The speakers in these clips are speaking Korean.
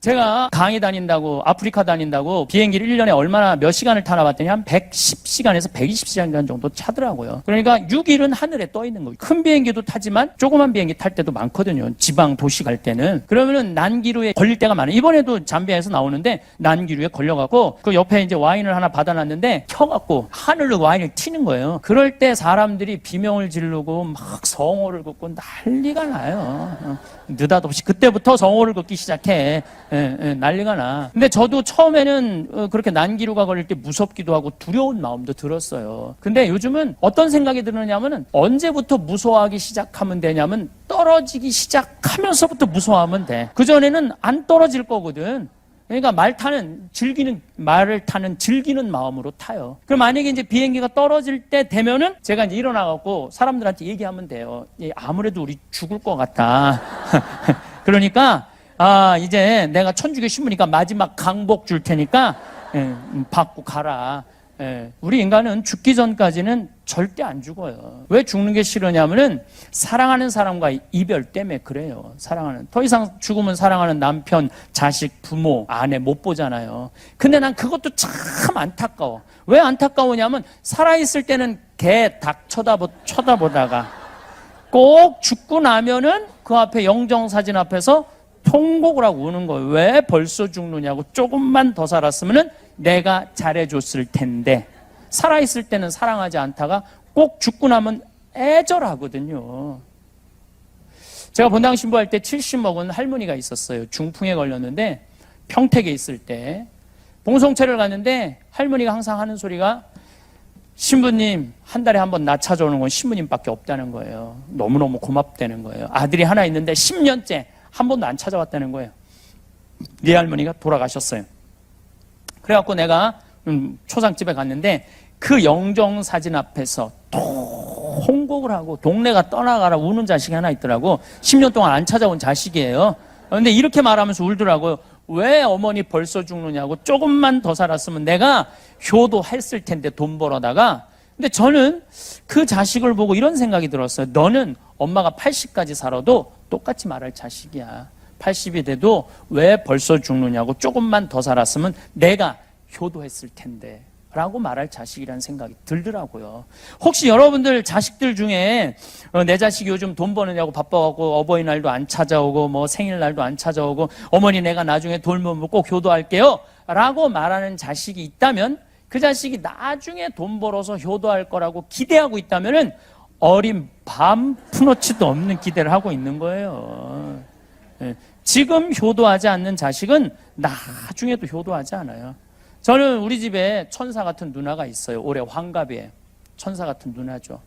제가 강의 다닌다고, 아프리카 다닌다고 비행기를 1년에 얼마나 몇 시간을 타나 봤더니 한 110시간에서 120시간 정도 차더라고요. 그러니까 6일은 하늘에 떠 있는 거예요. 큰 비행기도 타지만 조그만 비행기 탈 때도 많거든요. 지방 도시 갈 때는. 그러면은 난기류에 걸릴 때가 많아요. 이번에도 잠비아에서 나오는데 난기류에 걸려갖고 그 옆에 이제 와인을 하나 받아놨는데 켜갖고 하늘로 와인을 튀는 거예요. 그럴 때 사람들이 비명을 지르고 막 성호를 긋고 난리가 나요. 느닷없이 그때부터 성호를 긋기 시작해. 난리가 나. 근데 저도 처음에는 그렇게 난기류가 걸릴 때 무섭기도 하고 두려운 마음도 들었어요. 근데 요즘은 어떤 생각이 드느냐면은 언제부터 무서워하기 시작하면 되냐면 떨어지기 시작하면서부터 무서워하면 돼. 그전에는 안 떨어질 거거든. 그러니까 말을 타는 즐기는 마음으로 타요. 그럼 만약에 이제 비행기가 떨어질 때 되면은 제가 이제 일어나갖고 사람들한테 얘기하면 돼요. 아무래도 우리 죽을 것 같다. 그러니까 이제 내가 천주교 신부니까 마지막 강복 줄 테니까 받고 가라. 우리 인간은 죽기 전까지는 절대 안 죽어요. 왜 죽는 게 싫으냐면은 사랑하는 사람과 이별 때문에 그래요. 더 이상 죽으면 사랑하는 남편, 자식, 부모, 아내 못 보잖아요. 근데 난 그것도 참 안타까워. 왜 안타까우냐면 살아있을 때는 개, 닭 쳐다보다가 꼭 죽고 나면은 그 앞에 영정사진 앞에서 통곡을 하고 우는 거예요. 왜 벌써 죽느냐고. 조금만 더 살았으면은 내가 잘해줬을 텐데. 살아있을 때는 사랑하지 않다가 꼭 죽고 나면 애절하거든요. 제가 본당 신부할 때 70 먹은 할머니가 있었어요. 중풍에 걸렸는데 평택에 있을 때 봉송체를 갔는데 할머니가 항상 하는 소리가 신부님 한 달에 한 번 나 찾아오는 건 신부님밖에 없다는 거예요. 너무너무 고맙다는 거예요. 아들이 하나 있는데 10년째 한 번도 안 찾아왔다는 거예요. 네 할머니가 돌아가셨어요. 그래갖고 내가 초상집에 갔는데 그 영정사진 앞에서 통곡을 하고 동네가 떠나가라 우는 자식이 하나 있더라고. 10년 동안 안 찾아온 자식이에요. 근데 이렇게 말하면서 울더라고요. 왜 어머니 벌써 죽느냐고. 조금만 더 살았으면 내가 효도했을 텐데 돈 벌어다가. 근데 저는 그 자식을 보고 이런 생각이 들었어요. 너는 엄마가 80까지 살아도 똑같이 말할 자식이야. 80이 돼도 왜 벌써 죽느냐고. 조금만 더 살았으면 내가 효도했을 텐데 라고 말할 자식이라는 생각이 들더라고요. 혹시 여러분들 자식들 중에 내 자식이 요즘 돈 버느냐고 바빠갖고 어버이날도 안 찾아오고 뭐 생일날도 안 찾아오고 어머니 내가 나중에 돈 벌면 꼭 효도할게요 라고 말하는 자식이 있다면 그 자식이 나중에 돈 벌어서 효도할 거라고 기대하고 있다면은 어린 밤 푸너치도 없는 기대를 하고 있는 거예요. 지금 효도하지 않는 자식은 나중에도 효도하지 않아요. 저는 우리 집에 천사 같은 누나가 있어요. 올해 환갑이에요. 천사 같은 누나죠.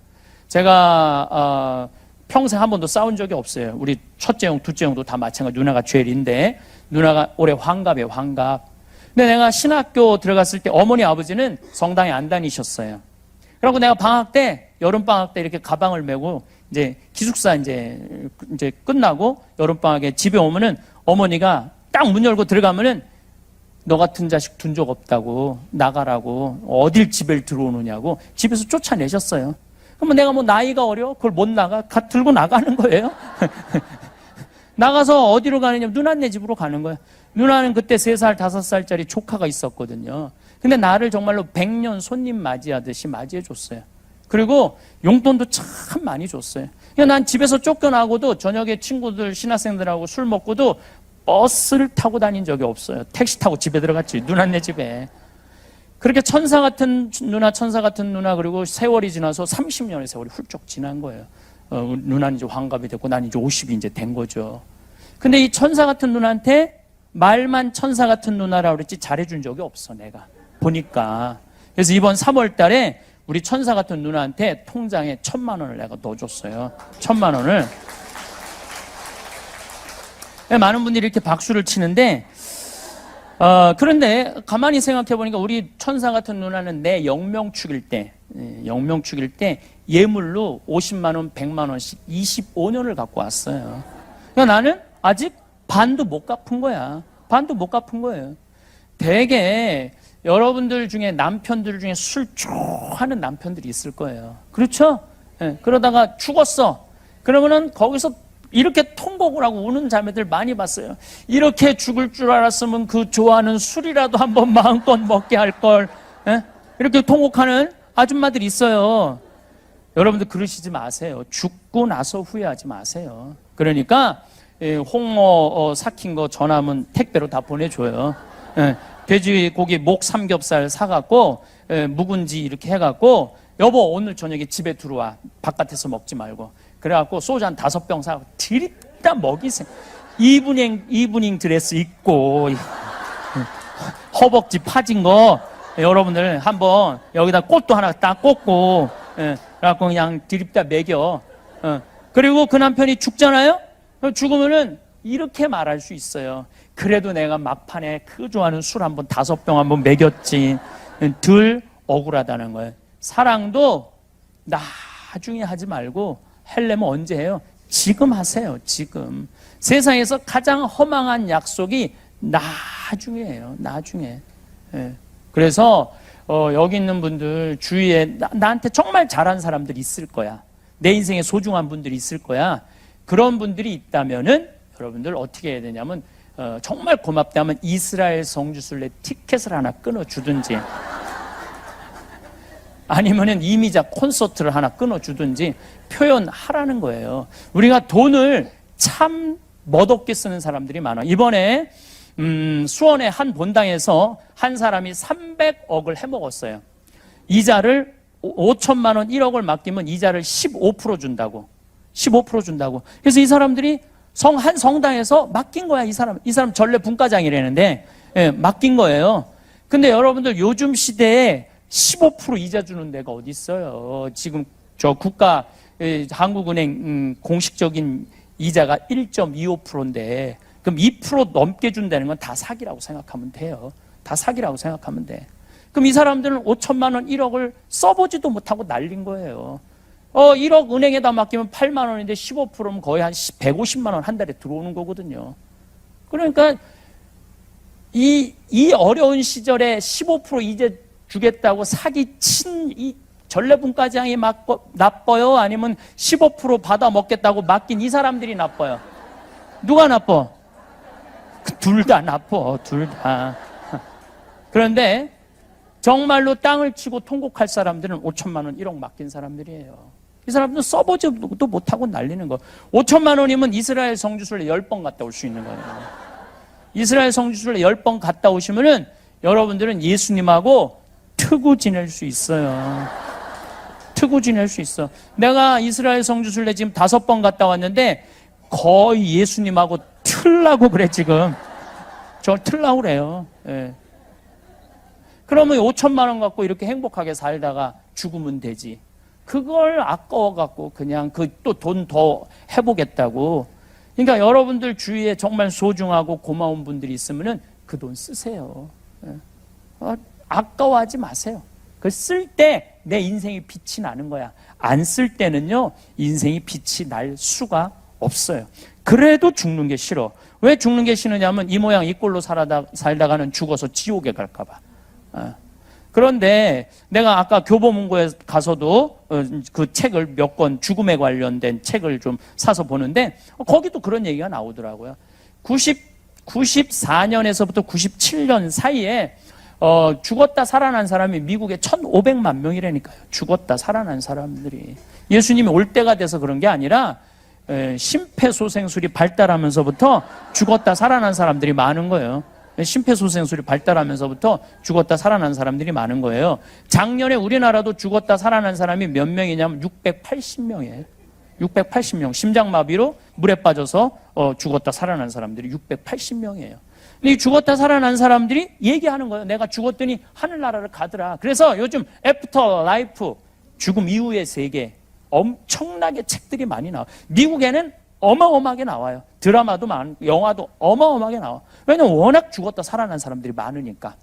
제가 평생 한 번도 싸운 적이 없어요. 우리 첫째 형, 둘째 형도 다 마찬가지. 누나가 제일인데 누나가 올해 환갑이에요. 환갑. 근데 내가 신학교 들어갔을 때 어머니 아버지는 성당에 안 다니셨어요. 그리고 내가 방학 때 여름 방학 때 이렇게 가방을 메고 이제 기숙사 이제 끝나고 여름 방학에 집에 오면은 어머니가 딱 문 열고 들어가면은 너 같은 자식 둔 적 없다고 나가라고 어딜 집에 들어오느냐고 집에서 쫓아내셨어요. 그러면 내가 뭐 나이가 어려? 그걸 못 나가? 들고 나가는 거예요. 나가서 어디로 가느냐? 누나네 집으로 가는 거예요. 누나는 그때 3살, 5살짜리 조카가 있었거든요. 근데 나를 정말로 100년 손님 맞이하듯이 맞이해줬어요. 그리고 용돈도 참 많이 줬어요. 그러니까 난 집에서 쫓겨나고도 저녁에 친구들, 신학생들하고 술 먹고도 버스를 타고 다닌 적이 없어요. 택시 타고 집에 들어갔지. 누나네 집에. 그렇게 천사 같은 누나 그리고 세월이 지나서 30년의 세월이 훌쩍 지난 거예요. 누나는 이제 환갑이 됐고 난 이제 50이 이제 된 거죠. 근데 이 천사 같은 누나한테 말만 천사 같은 누나라고 그랬지 잘해준 적이 없어 내가 보니까. 그래서 이번 3월 달에 우리 천사 같은 누나한테 통장에 1,000만 원을 내가 넣어줬어요. 1,000만 원을. 많은 분들이 이렇게 박수를 치는데 그런데 가만히 생각해보니까 우리 천사 같은 누나는 내 영명 축일 때 예물로 50만 원, 100만 원씩 25년을 갖고 왔어요. 그러니까 나는 아직 반도 못 갚은 거야. 반도 못 갚은 거예요. 되게 여러분들 중에 남편들 중에 술 좋아하는 남편들이 있을 거예요. 그렇죠? 그러다가 죽었어. 그러면은 거기서 이렇게 통곡을 하고 우는 자매들 많이 봤어요. 이렇게 죽을 줄 알았으면 그 좋아하는 술이라도 한번 마음껏 먹게 할 걸. 이렇게 통곡하는 아줌마들이 있어요. 여러분들 그러시지 마세요. 죽고 나서 후회하지 마세요. 그러니까 홍어 삭힌 거 전화하면 택배로 다 보내줘요. 돼지고기 목 삼겹살 사갖고 묵은지 이렇게 해갖고 여보 오늘 저녁에 집에 들어와. 바깥에서 먹지 말고. 그래갖고 소주 한 5병 사갖고 드립다 먹이세요. 이브닝 드레스 입고 허벅지 파진 거 여러분들 한번 여기다 꽃도 하나 딱 꽂고 그래갖고 그냥 드립다 먹여. 그리고 그 남편이 죽잖아요. 죽으면은 이렇게 말할 수 있어요. 그래도 내가 막판에 그 좋아하는 술 한번 5병 한번 먹였지. 덜 억울하다는 거예요. 사랑도 나중에 하지 말고 하려면 언제 해요? 지금 하세요. 지금. 세상에서 가장 허망한 약속이 나중에예요. 나중에. 그래서 여기 있는 분들 주위에 나한테 정말 잘한 사람들이 있을 거야. 내 인생에 소중한 분들이 있을 거야. 그런 분들이 있다면은 여러분들 어떻게 해야 되냐면 정말 고맙다면 이스라엘 성지순례 티켓을 하나 끊어주든지 아니면은 이미자 콘서트를 하나 끊어주든지 표현하라는 거예요. 우리가 돈을 참 멋없게 쓰는 사람들이 많아. 이번에 수원의 한 본당에서 한 사람이 300억을 해먹었어요. 이자를 5천만 원 1억을 맡기면 이자를 15% 준다고. 15% 준다고. 그래서 이 사람들이 한 성당에서 맡긴 거야. 이 사람 전래 분과장이라는데 맡긴 거예요. 근데 여러분들 요즘 시대에 15% 이자 주는 데가 어디 있어요? 지금 저 국가 한국은행 공식적인 이자가 1.25%인데 그럼 2% 넘게 준다는 건 다 사기라고 생각하면 돼요. 다 사기라고 생각하면 돼. 그럼 이 사람들은 5천만 원 1억을 써보지도 못하고 날린 거예요. 1억 은행에다 맡기면 8만 원인데 15%면 거의 한 150만 원 한 달에 들어오는 거거든요. 그러니까 이 어려운 시절에 15% 이제 주겠다고 사기친 이 전래분과장이 나빠요? 아니면 15% 받아 먹겠다고 맡긴 이 사람들이 나빠요? 누가 나빠? 둘 다 나빠. 둘 다. 그런데 정말로 땅을 치고 통곡할 사람들은 5천만 원 1억 맡긴 사람들이에요. 이 사람들은 써보지도 못하고 날리는 거. 5천만 원이면 이스라엘 성지순례 10번 갔다 올 수 있는 거예요. 이스라엘 성지순례 10번 갔다 오시면은 여러분들은 예수님하고 트고 지낼 수 있어요. 트고 지낼 수 있어. 내가 이스라엘 성지순례 지금 5번 갔다 왔는데 거의 예수님하고 틀라고 그래 지금. 저 틀라고 그래요. 예. 그러면 5천만 원 갖고 이렇게 행복하게 살다가 죽으면 되지. 그걸 아까워갖고 그냥 또 돈 더 해보겠다고. 그러니까 여러분들 주위에 정말 소중하고 고마운 분들이 있으면은 그 돈 쓰세요. 아까워하지 마세요. 그 쓸 때 내 인생이 빛이 나는 거야. 안 쓸 때는요, 인생이 빛이 날 수가 없어요. 그래도 죽는 게 싫어. 왜 죽는 게 싫으냐면 이 모양 이 꼴로 살다가는 죽어서 지옥에 갈까봐. 그런데 내가 아까 교보문고에 가서도 그 책을 몇 권 죽음에 관련된 책을 좀 사서 보는데 거기도 그런 얘기가 나오더라고요. 94년에서부터 97년 사이에 죽었다 살아난 사람이 미국에 1,500만 명이라니까요. 죽었다 살아난 사람들이. 예수님이 올 때가 돼서 그런 게 아니라 심폐소생술이 발달하면서부터 죽었다 살아난 사람들이 많은 거예요. 심폐소생술이 발달하면서부터 죽었다 살아난 사람들이 많은 거예요. 작년에 우리나라도 죽었다 살아난 사람이 몇 명이냐면 680명이에요. 680명. 심장마비로 물에 빠져서 죽었다 살아난 사람들이 680명이에요. 근데 이 죽었다 살아난 사람들이 얘기하는 거예요. 내가 죽었더니 하늘나라를 가더라. 그래서 요즘 애프터 라이프, 죽음 이후의 세계, 엄청나게 책들이 많이 나와요. 미국에는 어마어마하게 나와요. 드라마도 많고 영화도 어마어마하게 나와. 왜냐면 워낙 죽었다 살아난 사람들이 많으니까.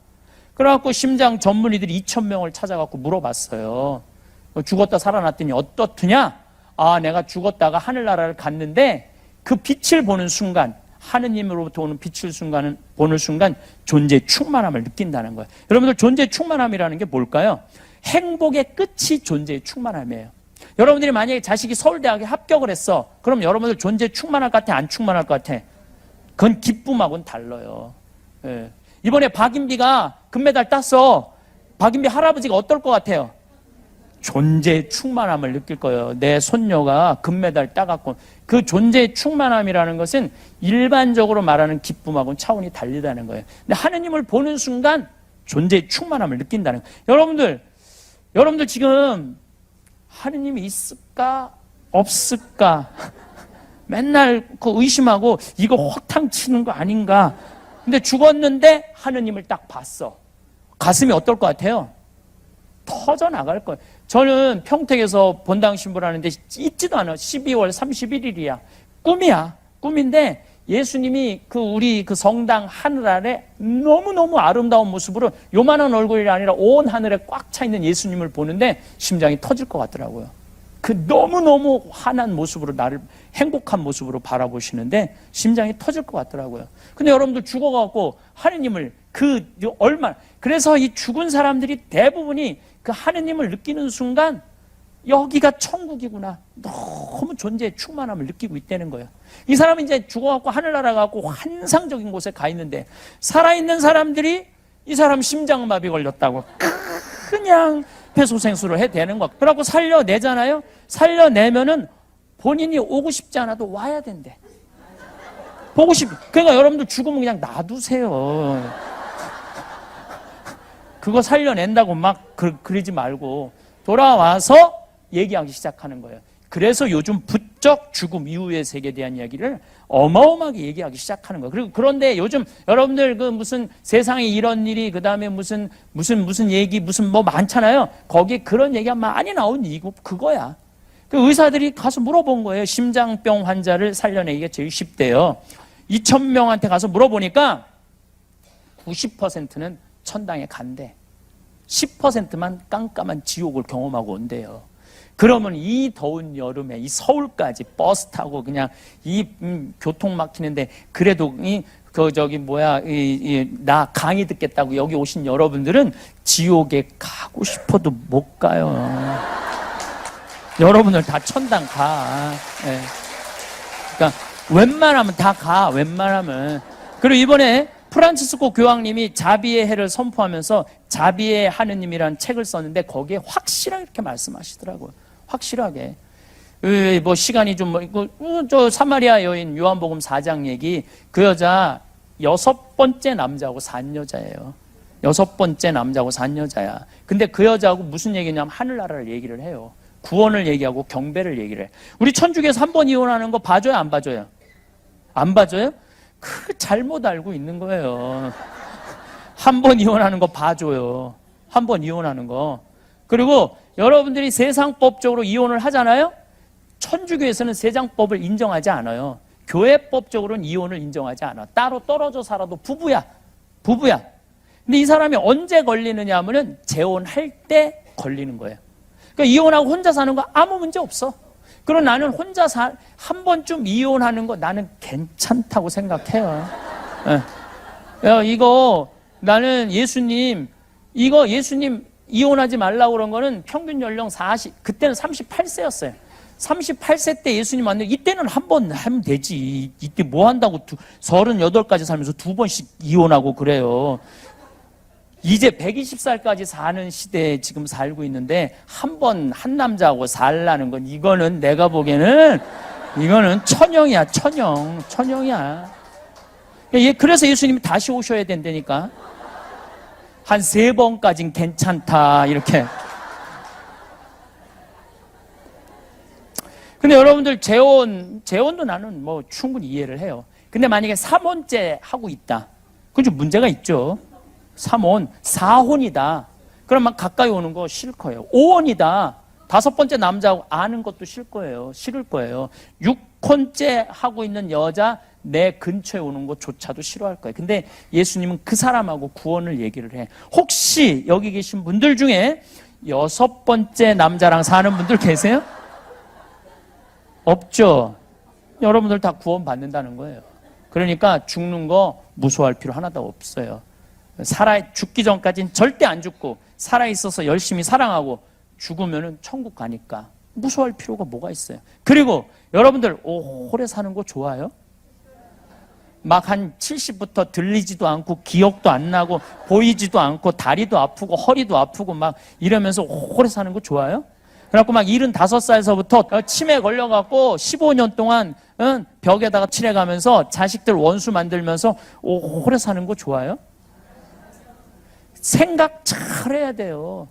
그래갖고 심장 전문의들이 2,000명을 찾아갖고 물어봤어요. 죽었다 살아났더니 어떻느냐? 아, 내가 죽었다가 하늘나라를 갔는데 그 빛을 보는 순간, 하느님으로부터 오는 빛을 보는 순간 존재의 충만함을 느낀다는 거예요. 여러분들 존재의 충만함이라는 게 뭘까요? 행복의 끝이 존재의 충만함이에요. 여러분들이 만약에 자식이 서울대학에 합격을 했어. 그럼 여러분들 존재 충만할 것 같아? 안 충만할 것 같아? 그건 기쁨하고는 달라요. 예. 이번에 박인비가 금메달 땄어. 박인비 할아버지가 어떨 것 같아요? 존재의 충만함을 느낄 거예요. 내 손녀가 금메달 따갖고. 그 존재의 충만함이라는 것은 일반적으로 말하는 기쁨하고는 차원이 다르다는 거예요. 근데 하느님을 보는 순간 존재의 충만함을 느낀다는 거예요. 여러분들 지금 하느님이 있을까 없을까 맨날 그 의심하고 이거 허탕 치는 거 아닌가. 근데 죽었는데 하느님을 딱 봤어. 가슴이 어떨 것 같아요? 터져 나갈 거예요. 저는 평택에서 본당 신부라는데 있지도 않아. 12월 31일이야. 꿈이야. 꿈인데 예수님이 우리 성당 하늘 아래 너무너무 아름다운 모습으로 요만한 얼굴이 아니라 온 하늘에 꽉 차 있는 예수님을 보는데 심장이 터질 것 같더라고요. 그 너무너무 환한 모습으로 나를 행복한 모습으로 바라보시는데 심장이 터질 것 같더라고요. 근데 여러분들 죽어갖고 하느님을 그래서 이 죽은 사람들이 대부분이 그 하느님을 느끼는 순간 여기가 천국이구나. 너무 존재의 충만함을 느끼고 있다는 거예요. 이 사람은 이제 죽어갖고 하늘나라 가고 환상적인 곳에 가 있는데 살아있는 사람들이 이 사람 심장마비 걸렸다고 그냥 폐소생술을 해대는 거. 그래갖고 살려내잖아요. 살려내면은 본인이 오고 싶지 않아도 와야 된대. 보고 그러니까 여러분들 죽으면 그냥 놔두세요. 그거 살려낸다고 막 그러지 말고 돌아와서 얘기하기 시작하는 거예요. 그래서 요즘 부쩍 죽음 이후의 세계에 대한 이야기를 어마어마하게 얘기하기 시작하는 거예요. 그리고 그런데 요즘 여러분들 무슨 세상에 이런 일이 그다음에 무슨 얘기 무슨 뭐 많잖아요. 거기에 그런 얘기가 많이 나온 이유가 그거야. 그 의사들이 가서 물어본 거예요. 심장병 환자를 살려내기가 제일 쉽대요. 2,000명한테 가서 물어보니까 90%는 천당에 간대. 10%만 깜깜한 지옥을 경험하고 온대요. 그러면 이 더운 여름에 이 서울까지 버스 타고 그냥 교통 막히는데 그래도 나 강의 듣겠다고 여기 오신 여러분들은 지옥에 가고 싶어도 못 가요. 여러분들 다 천당 가. 네. 그러니까 웬만하면 다 가. 웬만하면. 그리고 이번에 프란치스코 교황님이 자비의 해를 선포하면서 자비의 하느님이라는 책을 썼는데 거기에 확실하게 이렇게 말씀하시더라고요. 확실하게. 뭐 시간이 저 사마리아 여인 요한복음 4장 얘기 그 여자 6번째 남자하고 산 여자예요. 6번째 남자하고 산 여자야. 근데 그 여자하고 무슨 얘기냐면 하늘나라를 얘기를 해요. 구원을 얘기하고 경배를 얘기를 해. 우리 천주교에서 한 번 이혼하는 거 봐줘요? 안 봐줘요? 안 봐줘요? 그 잘못 알고 있는 거예요. 한 번 이혼하는 거 봐줘요. 한 번 이혼하는 거. 그리고 여러분들이 세상법적으로 이혼을 하잖아요. 천주교에서는 세상법을 인정하지 않아요. 교회법적으로는 이혼을 인정하지 않아. 따로 떨어져 살아도 부부야. 근데 이 사람이 언제 걸리느냐 하면은 재혼할 때 걸리는 거예요. 그러니까 이혼하고 혼자 사는 거 아무 문제 없어. 그럼 나는 혼자 한 번쯤 이혼하는 거 나는 괜찮다고 생각해요. 이거 나는 예수님 이혼하지 말라고 그런 거는 평균 연령 그때는 38세였어요. 38세 때 예수님 왔는데 이때는 한 번 하면 되지. 이때 뭐 한다고 38까지 살면서 2번씩 이혼하고 그래요. 이제 120살까지 사는 시대에 지금 살고 있는데 한 남자하고 살라는 건 이거는 내가 보기에는 이거는 천형이야. 천형이야. 그래서 예수님이 다시 오셔야 된다니까. 한 3번까진 괜찮다 이렇게. 근데 여러분들 재혼도 나는 뭐 충분히 이해를 해요. 근데 만약에 3혼째 하고 있다. 그건 좀 문제가 있죠. 3혼, 4혼이다. 그럼 막 가까이 오는 거 싫을 거예요. 5혼이다. 5번째 남자하고 아는 것도 싫을 거예요. 6혼째 하고 있는 여자 내 근처에 오는 것조차도 싫어할 거예요. 근데 예수님은 그 사람하고 구원을 얘기를 해. 혹시 여기 계신 분들 중에 6번째 남자랑 사는 분들 계세요? 없죠? 여러분들 다 구원 받는다는 거예요. 그러니까 죽는 거 무서워할 필요 하나도 없어요. 죽기 전까지는 절대 안 죽고 살아있어서 열심히 사랑하고 죽으면은 천국 가니까 무서워할 필요가 뭐가 있어요? 그리고 여러분들 오래 사는 거 좋아요? 막 한 70부터 들리지도 않고 기억도 안 나고 보이지도 않고 다리도 아프고 허리도 아프고 막 이러면서 오래 사는 거 좋아요? 그래갖고 막 75살서부터 치매 걸려갖고 15년 동안 벽에다가 칠해가면서 자식들 원수 만들면서 오래 사는 거 좋아요? 생각 잘해야 돼요.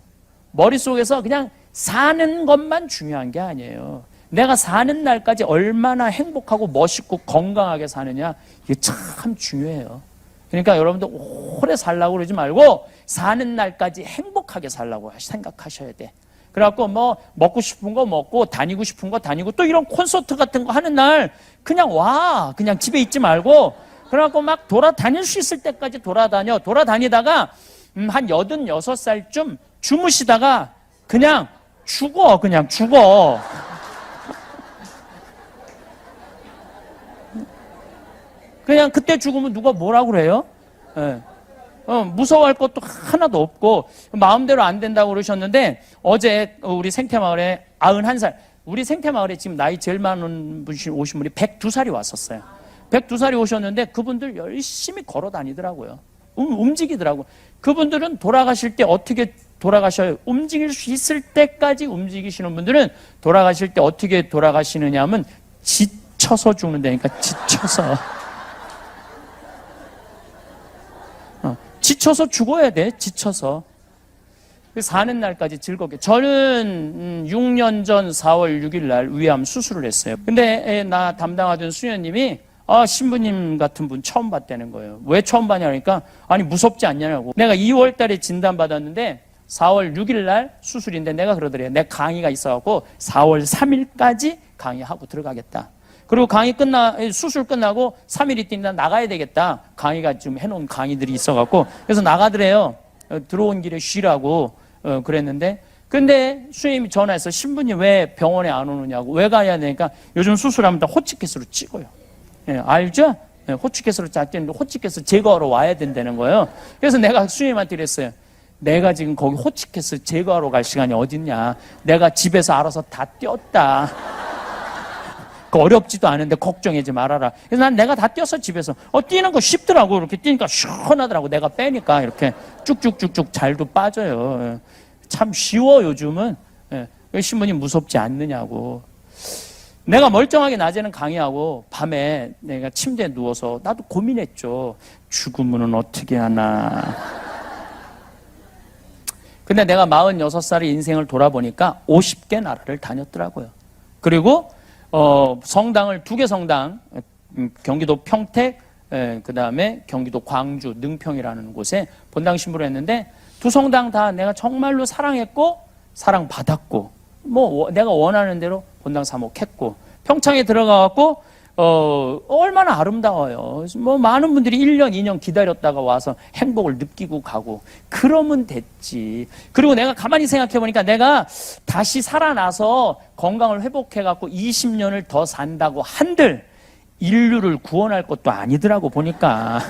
머릿속에서 그냥 사는 것만 중요한 게 아니에요. 내가 사는 날까지 얼마나 행복하고 멋있고 건강하게 사느냐, 이게 참 중요해요. 그러니까 여러분들 오래 살라고 그러지 말고 사는 날까지 행복하게 살라고 생각하셔야 돼. 그래갖고 뭐 먹고 싶은 거 먹고 다니고 싶은 거 다니고 또 이런 콘서트 같은 거 하는 날 그냥 와. 그냥 집에 있지 말고 그래갖고 막 돌아다닐 수 있을 때까지 돌아다니다가 한 86살쯤 주무시다가 그냥 죽어. 그냥 그때 죽으면 누가 뭐라고 그래요? 네. 무서워할 것도 하나도 없고 마음대로 안 된다고 그러셨는데 어제 우리 생태마을에 91살, 우리 생태마을에 지금 나이 제일 많은 분이 오신 분이 102살이 왔었어요. 102살이 오셨는데 그분들 열심히 걸어 다니더라고요. 움직이더라고. 그분들은 돌아가실 때 어떻게 돌아가셔요? 움직일 수 있을 때까지 움직이시는 분들은 돌아가실 때 어떻게 돌아가시느냐 하면 지쳐서 죽는다니까. 지쳐서 죽어야 돼. 지쳐서. 사는 날까지 즐겁게. 저는 6년 전 4월 6일 날 위암 수술을 했어요. 근데 나 담당하던 수녀님이 신부님 같은 분 처음 봤다는 거예요. 왜 처음 봤냐니까 아니 무섭지 않냐고. 내가 2월 달에 진단받았는데 4월 6일 날 수술인데 내가 그러더래요. 내 강의가 있어갖고 4월 3일까지 강의하고 들어가겠다. 그리고 수술 끝나고 3일 있다 나가야 되겠다. 강의가 지금 해놓은 강의들이 있어갖고. 그래서 나가더래요. 들어온 길에 쉬라고 그랬는데. 근데 수님이 전화해서 신부님 왜 병원에 안 오느냐고. 왜 가야 되니까 요즘 수술하면 다 호치키스로 찍어요. 예, 알죠? 예, 호치키스로 짰는데 호치키스 제거하러 와야 된다는 거예요. 그래서 내가 수님한테 그랬어요. 내가 지금 거기 호치키스 제거하러 갈 시간이 어딨냐. 내가 집에서 알아서 다 띄었다. 어렵지도 않은데 걱정하지 말아라. 그래서 난 내가 다 뛰어서 집에서 뛰는 거 쉽더라고. 이렇게 뛰니까 시원하더라고. 내가 빼니까 이렇게 쭉쭉쭉쭉 잘도 빠져요. 참 쉬워 요즘은. 신부님 무섭지 않느냐고. 내가 멀쩡하게 낮에는 강의하고 밤에 내가 침대에 누워서 나도 고민했죠. 죽으면 어떻게 하나. 근데 내가 46살의 인생을 돌아보니까 50개 나라를 다녔더라고요. 그리고 성당을 2개 성당, 경기도 평택, 그 다음에 경기도 광주, 능평이라는 곳에 본당 신부를 했는데 2 성당 다 내가 정말로 사랑했고 사랑받았고 내가 원하는 대로 본당 사목했고 평창에 들어가갖고 얼마나 아름다워요. 많은 분들이 1년, 2년 기다렸다가 와서 행복을 느끼고 가고 그러면 됐지. 그리고 내가 가만히 생각해보니까 내가 다시 살아나서 건강을 회복해갖고 20년을 더 산다고 한들 인류를 구원할 것도 아니더라고 보니까.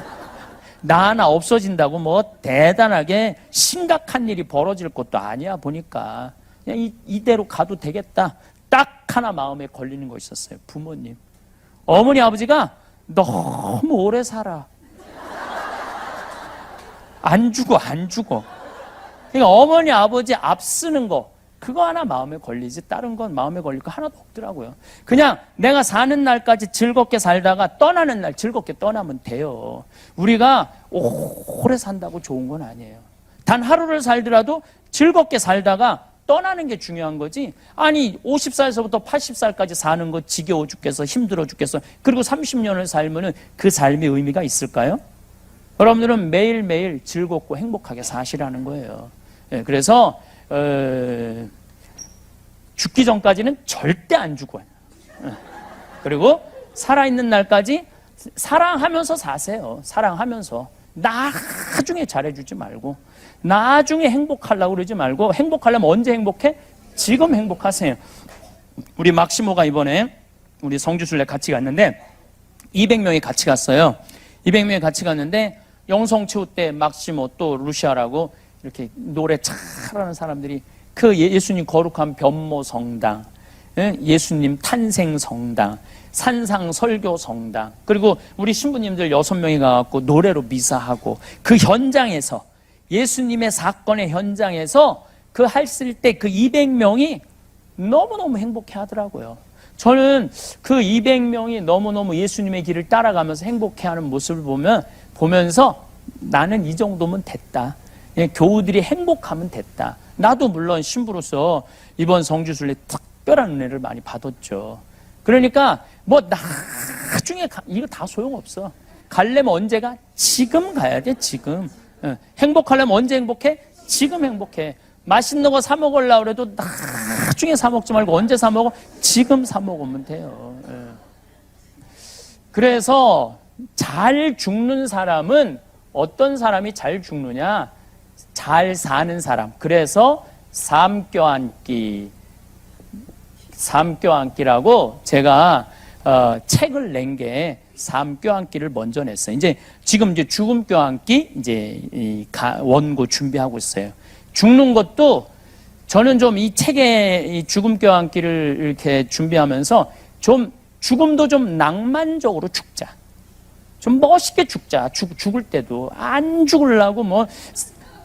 나 하나 없어진다고 대단하게 심각한 일이 벌어질 것도 아니야 보니까. 그냥 이대로 가도 되겠다. 딱 하나 마음에 걸리는 거 있었어요. 부모님. 어머니 아버지가 너무 오래 살아. 안 죽어. 그러니까 어머니 아버지 앞쓰는 거 그거 하나 마음에 걸리지 다른 건 마음에 걸릴 거 하나도 없더라고요. 그냥 내가 사는 날까지 즐겁게 살다가 떠나는 날 즐겁게 떠나면 돼요. 우리가 오래 산다고 좋은 건 아니에요. 단 하루를 살더라도 즐겁게 살다가 떠나는 게 중요한 거지. 아니 50살에서부터 80살까지 사는 거 지겨워 죽겠어. 힘들어 죽겠어. 그리고 30년을 살면은 그 삶의 의미가 있을까요? 여러분들은 매일매일 즐겁고 행복하게 사시라는 거예요. 그래서 죽기 전까지는 절대 안 죽어요. 그리고 살아있는 날까지 사랑하면서 사세요. 사랑하면서. 나중에 잘해주지 말고 나중에 행복하려고 그러지 말고 행복하려면 언제 행복해? 지금 행복하세요. 우리 막시모가 이번에 우리 성주순례 같이 갔는데 200명이 같이 갔어요. 200명이 같이 갔는데 영성치우 때 막시모 또 루시아라고 이렇게 노래 잘하는 사람들이 그 예수님 거룩한 변모 성당 예수님 탄생 성당, 산상 설교 성당, 그리고 우리 신부님들 6명이 가갖고 노래로 미사하고 그 현장에서 예수님의 사건의 현장에서 그 했을 때 그 200명이 너무너무 행복해 하더라고요. 저는 그 200명이 너무너무 예수님의 길을 따라가면서 행복해하는 모습을 보면서 나는 이 정도면 됐다. 교우들이 행복하면 됐다. 나도 물론 신부로서 이번 성지순례 특별한 은혜를 많이 받았죠. 그러니까 뭐 나중에 이거 다 소용없어. 가려면 언제가? 지금 가야 돼. 지금. 행복하려면 언제 행복해? 지금 행복해. 맛있는 거 사 먹으려고 그래도 나중에 사 먹지 말고 언제 사 먹어? 지금 사 먹으면 돼요. 그래서 잘 죽는 사람은 어떤 사람이 잘 죽느냐? 잘 사는 사람. 그래서 삶 껴안기라고 제가 책을 낸 게 삶 껴안기를 먼저 냈어요. 지금 죽음 껴안기 원고 준비하고 있어요. 죽는 것도 저는 좀 이 책의 이 죽음 껴안기를 이렇게 준비하면서 좀 죽음도 좀 낭만적으로 죽자. 좀 멋있게 죽자. 죽을 때도 안 죽으려고 뭐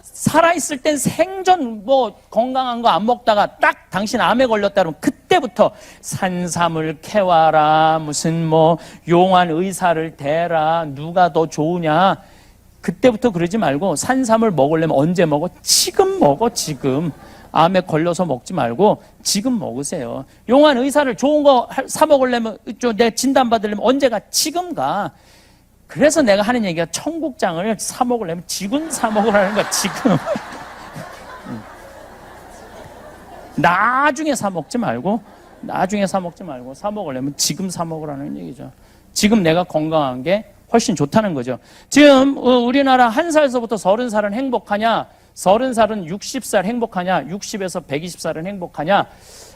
살아있을 땐 생전 뭐 건강한 거 안 먹다가 딱 당신 암에 걸렸다 그러면 그때부터 산삼을 캐와라, 무슨 뭐 용한 의사를 대라, 누가 더 좋으냐. 그때부터 그러지 말고 산삼을 먹으려면 언제 먹어? 지금 먹어, 지금. 암에 걸려서 먹지 말고 지금 먹으세요. 용한 의사를 좋은 거 사 먹으려면, 내가 진단받으려면 언제가? 지금 가. 그래서 내가 하는 얘기가 청국장을 사 먹으려면 지금 사 먹으라는 거야, 지금. 나중에 사 먹지 말고 사 먹으려면 지금 사 먹으라는 얘기죠. 지금 내가 건강한 게 훨씬 좋다는 거죠. 지금 우리나라 1살서부터 30살은 행복하냐? 30살은 60살 행복하냐? 60에서 120살은 행복하냐?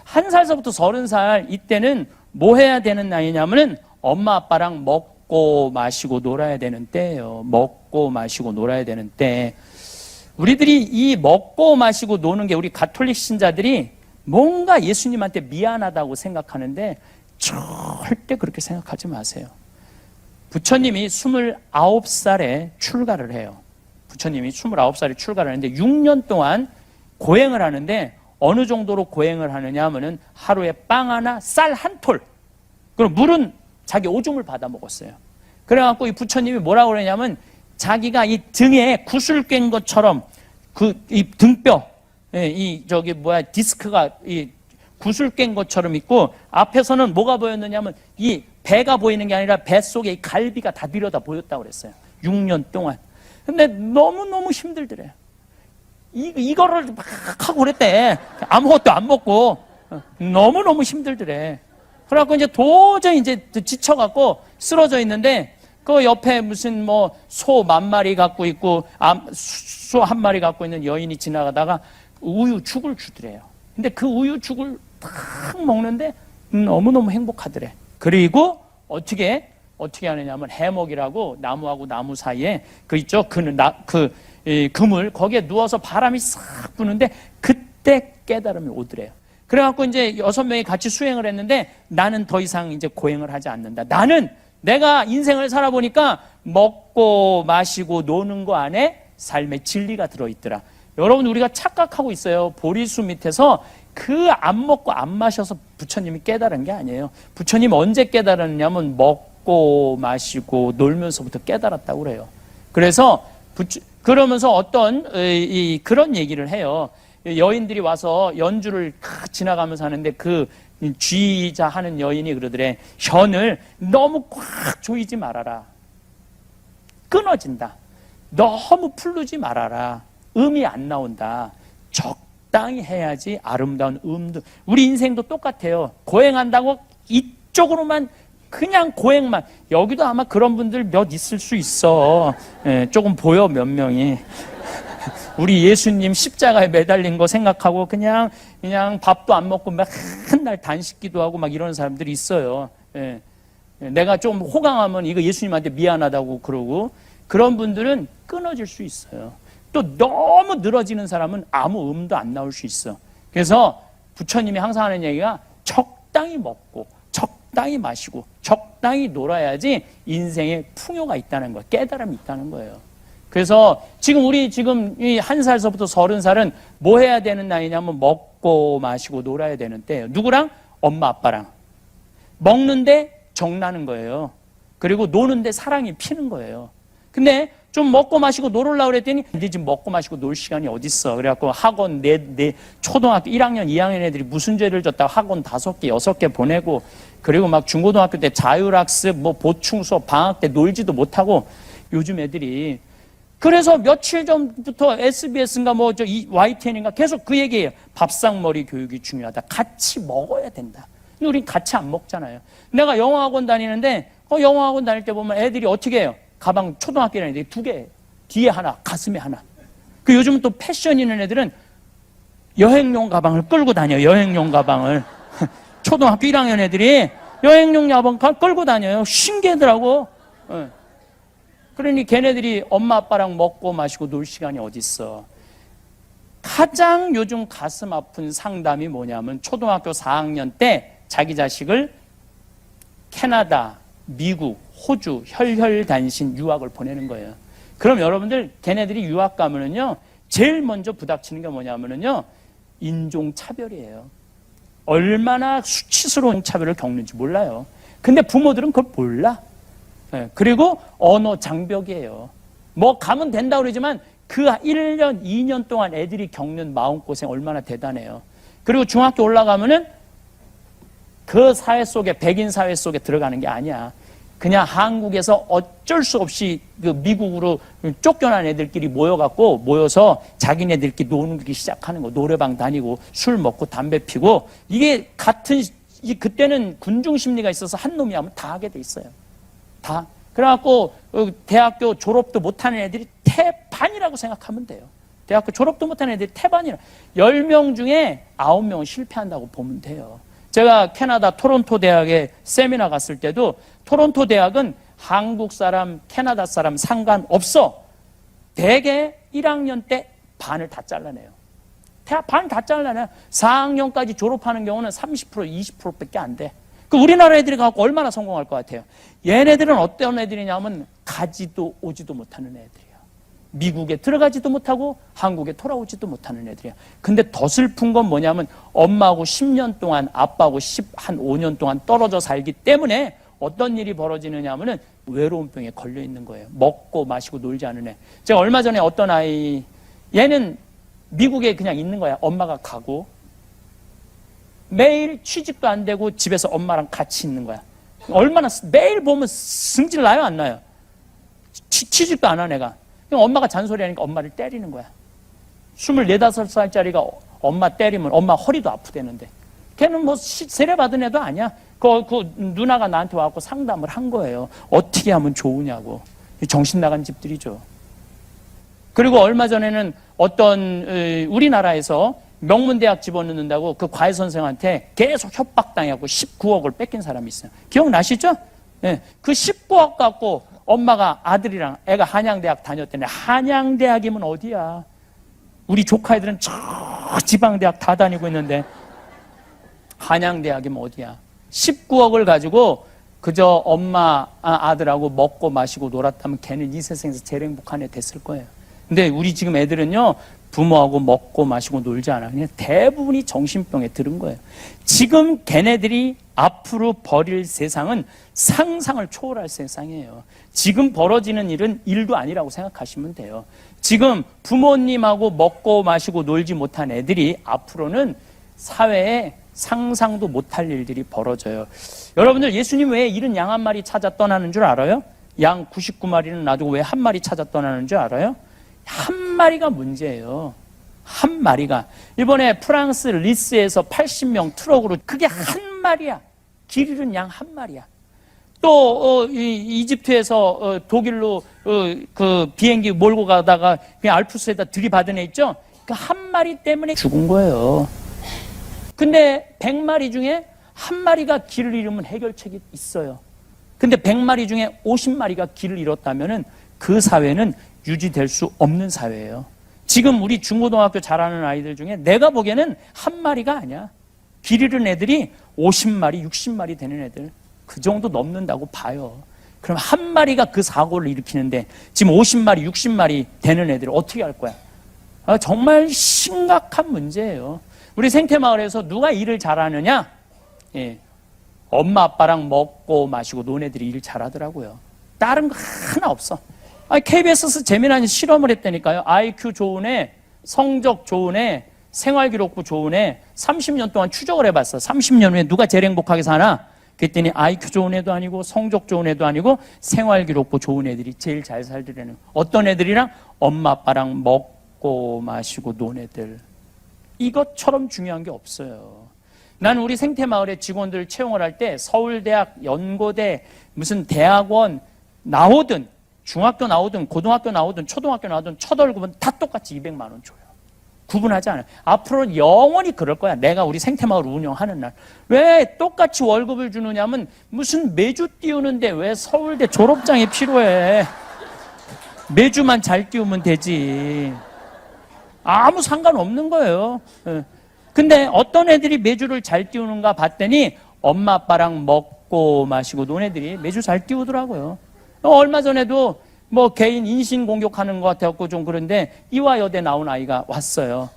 1살서부터 30살 이때는 뭐 해야 되는 나이냐면은 엄마 아빠랑 먹고 마시고 놀아야 되는 때예요. 먹고 마시고 놀아야 되는 때. 우리들이 이 먹고 마시고 노는 게 우리 가톨릭 신자들이 뭔가 예수님한테 미안하다고 생각하는데 절대 그렇게 생각하지 마세요. 부처님이 29살에 출가를 해요. 부처님이 29살에 출가를 하는데 6년 동안 고행을 하는데 어느 정도로 고행을 하느냐 하면은 하루에 빵 하나, 쌀 한 톨. 그리고 물은 자기 오줌을 받아 먹었어요. 그래갖고 이 부처님이 뭐라고 그러냐면 자기가 이 등에 구슬 꿰인 것처럼 이 등뼈, 디스크가 이 구슬 꿰인 것처럼 있고 앞에서는 뭐가 보였느냐면 이 배가 보이는 게 아니라 뱃속에 이 갈비가 다 들여다 보였다고 그랬어요. 6년 동안. 근데 너무너무 힘들더래요. 이거를 막 하고 그랬대. 아무것도 안 먹고. 너무너무 힘들더래. 그래갖고 이제 도저히 지쳐갖고 쓰러져 있는데 그 옆에 무슨 뭐 소 10,000마리 갖고 있고 소 1마리 갖고 있는 여인이 지나가다가 우유죽을 주더래요. 근데 그 우유죽을 탁 먹는데 너무너무 행복하더래. 그리고 어떻게 하느냐면 해먹이라고 나무하고 나무 사이에 그물 거기에 누워서 바람이 싹 부는데 그때 깨달음이 오더래요. 그래갖고 이제 6명이 같이 수행을 했는데 나는 더 이상 이제 고행을 하지 않는다. 나는 내가 인생을 살아보니까 먹고 마시고 노는 거 안에 삶의 진리가 들어있더라. 여러분 우리가 착각하고 있어요. 보리수 밑에서 안 먹고 안 마셔서 부처님이 깨달은 게 아니에요. 부처님 언제 깨달았냐면 먹고 마시고 놀면서부터 깨달았다고 그래요. 그래서 그러면서 그런 얘기를 해요. 여인들이 와서 연주를 지나가면서 하는데 그 쥐자 하는 여인이 그러더래. 현을 너무 꽉 조이지 말아라. 끊어진다. 너무 풀르지 말아라. 음이 안 나온다. 적당히 해야지 아름다운 음도. 우리 인생도 똑같아요. 고행한다고 이쪽으로만 그냥 고행만. 여기도 아마 그런 분들 몇 있을 수 있어. 조금 보여 몇 명이. 우리 예수님 십자가에 매달린 거 생각하고 그냥 밥도 안 먹고 맨날 단식기도 하고 막 이러는 사람들이 있어요. 내가 좀 호강하면 이거 예수님한테 미안하다고 그러고 그런 분들은 끊어질 수 있어요. 또 너무 늘어지는 사람은 아무 음도 안 나올 수 있어. 그래서 부처님이 항상 하는 얘기가 적당히 먹고 적당히 마시고 적당히 놀아야지 인생에 풍요가 있다는 거예요. 깨달음이 있다는 거예요. 그래서 우리 지금 이 1살서부터 30살은 뭐 해야 되는 나이냐면 먹고 마시고 놀아야 되는 때예요. 누구랑? 엄마 아빠랑. 먹는데 정나는 거예요. 그리고 노는데 사랑이 피는 거예요. 근데 좀 먹고 마시고 놀으려고 그랬더니 근데 지금 먹고 마시고 놀 시간이 어딨어. 그래갖고 학원 초등학교 1학년, 2학년 애들이 무슨 죄를 졌다고 학원 5개, 6개 보내고 그리고 막 중고등학교 때 자율학습, 뭐 보충 수업, 방학 때 놀지도 못하고 요즘 애들이 그래서 며칠 전부터 SBS인가 YTN인가 계속 그 얘기예요. 밥상머리 교육이 중요하다. 같이 먹어야 된다. 근데 우린 같이 안 먹잖아요. 내가 영어학원 다니는데 영어학원 다닐 때 보면 애들이 어떻게 해요? 가방 초등학교 애들이 2개, 뒤에 하나, 가슴에 하나. 그 요즘은 또 패션 있는 애들은 여행용 가방을 끌고 다녀요. 여행용 가방을. 초등학교 1학년 애들이 여행용 가방 끌고 다녀요. 신기하더라고. 그러니 걔네들이 엄마 아빠랑 먹고 마시고 놀 시간이 어딨어. 가장 요즘 가슴 아픈 상담이 뭐냐면 초등학교 4학년 때 자기 자식을 캐나다, 미국, 호주 혈혈단신 유학을 보내는 거예요. 그럼 여러분들 걔네들이 유학 가면은요 제일 먼저 부닥치는 게 뭐냐면은요 인종차별이에요. 얼마나 수치스러운 차별을 겪는지 몰라요. 근데 부모들은 그걸 몰라. 그리고 언어 장벽이에요. 뭐 가면 된다고 그러지만 그 1년, 2년 동안 애들이 겪는 마음고생 얼마나 대단해요. 그리고 중학교 올라가면은 그 사회 속에, 백인 사회 속에 들어가는 게 아니야. 그냥 한국에서 어쩔 수 없이 그 미국으로 쫓겨난 애들끼리 모여서 자기네들끼리 노는 시작하는 거. 노래방 다니고 술 먹고 담배 피고 이게 그때는 군중 심리가 있어서 한 놈이 하면 다 하게 돼 있어요. 다. 그래갖고 대학교 졸업도 못하는 애들이 태반이라고 생각하면 돼요. 대학교 졸업도 못하는 애들이 태반이라. 10명 중에 9명은 실패한다고 보면 돼요. 제가 캐나다 토론토 대학에 세미나 갔을 때도 토론토 대학은 한국 사람, 캐나다 사람 상관없어. 대개 1학년 때 반을 다 잘라내요. 대학 반 다 잘라내요. 4학년까지 졸업하는 경우는 30%, 20%밖에 안 돼. 그 우리나라 애들이 가고 얼마나 성공할 것 같아요? 얘네들은 어떤 애들이냐면 가지도 오지도 못하는 애들이에요. 미국에 들어가지도 못하고 한국에 돌아오지도 못하는 애들이에요. 근데 더 슬픈 건 뭐냐면 엄마하고 10년 동안 아빠하고 한 5년 동안 떨어져 살기 때문에 어떤 일이 벌어지느냐 하면은 외로움병에 걸려 있는 거예요. 먹고 마시고 놀지 않은 애. 제가 얼마 전에 어떤 아이, 얘는 미국에 그냥 있는 거야. 엄마가 가고 매일 취직도 안 되고 집에서 엄마랑 같이 있는 거야. 얼마나 매일 보면 승질 나요, 안 나요? 취직도 안 한 애가. 엄마가 잔소리하니까 엄마를 때리는 거야. 24, 5살짜리가 엄마 때리면 엄마 허리도 아프대는데. 걔는 뭐 세례받은 애도 아니야. 그 누나가 나한테 와서 상담을 한 거예요. 어떻게 하면 좋으냐고. 정신 나간 집들이죠. 그리고 얼마 전에는 어떤 우리나라에서 명문대학 집어넣는다고 그 과외 선생한테 계속 협박당하고 19억을 뺏긴 사람이 있어요. 기억나시죠? 네. 그 19억 갖고 엄마가 아들이랑 애가 한양대학 다녔대네. 한양대학이면 어디야? 우리 조카애들은 저 지방대학 다 다니고 있는데 한양대학이면 어디야? 19억을 가지고 그저 엄마 아들하고 먹고 마시고 놀았다면 걔는 이 세상에서 제일 행복한 애 됐을 거예요. 근데 우리 지금 애들은요 부모하고 먹고 마시고 놀지 않아. 그냥 대부분이 정신병에 들은 거예요. 지금 걔네들이 앞으로 벌일 세상은 상상을 초월할 세상이에요. 지금 벌어지는 일은 일도 아니라고 생각하시면 돼요. 지금 부모님하고 먹고 마시고 놀지 못한 애들이 앞으로는 사회에 상상도 못할 일들이 벌어져요. 여러분들 예수님 왜 71마리 찾아 떠나는 줄 알아요? 양 99마리는 놔두고 왜 한 마리 찾아 떠나는 줄 알아요? 한 마리가 문제예요. 한 마리가. 이번에 프랑스 리스에서 80명 트럭으로 그게 한 마리야. 길 잃은 양 한 마리야. 또 이집트에서 독일로 그 비행기 몰고 가다가 그냥 알프스에다 들이받은 애 있죠? 그 한 마리 때문에 죽은 거예요. 근데 100마리 중에 한 마리가 길을 잃으면 해결책이 있어요. 근데 100마리 중에 50마리가 길을 잃었다면은 그 사회는 유지될 수 없는 사회예요. 지금 우리 중고등학교 잘하는 아이들 중에 내가 보기에는 한 마리가 아니야. 길 잃은 애들이 50마리, 60마리 되는 애들 그 정도 넘는다고 봐요. 그럼 한 마리가 그 사고를 일으키는데 지금 50마리, 60마리 되는 애들 어떻게 할 거야? 정말 심각한 문제예요. 우리 생태마을에서 누가 일을 잘하느냐? 예, 엄마 아빠랑 먹고 마시고 논 애들이 일 잘하더라고요. 다른 거 하나 없어. KBS에서 재미난 실험을 했다니까요. IQ 좋은 애, 성적 좋은 애, 생활기록부 좋은 애 30년 동안 추적을 해봤어. 30년 후에 누가 제일 행복하게 사나? 그랬더니 IQ 좋은 애도 아니고 성적 좋은 애도 아니고 생활기록부 좋은 애들이 제일 잘 살더라는. 어떤 애들이랑? 엄마 아빠랑 먹고 마시고 논 애들. 이것처럼 중요한 게 없어요. 난 우리 생태마을의 직원들 채용을 할 때 서울대학, 연고대, 무슨 대학원 나오든 중학교 나오든 고등학교 나오든 초등학교 나오든 첫 월급은 다 똑같이 200만 원 줘요. 구분하지 않아요. 앞으로는 영원히 그럴 거야. 내가 우리 생태마을 운영하는 날. 왜 똑같이 월급을 주느냐면 무슨 매주 띄우는데 왜 서울대 졸업장이 필요해. 매주만 잘 띄우면 되지. 아무 상관없는 거예요. 근데 어떤 애들이 매주를 잘 띄우는가 봤더니 엄마 아빠랑 먹고 마시고 논 애들이 매주 잘 띄우더라고요. 얼마 전에도 뭐 개인 인신공격하는 것 같아갖고 좀 그런데 이화여대 나온 아이가 왔어요.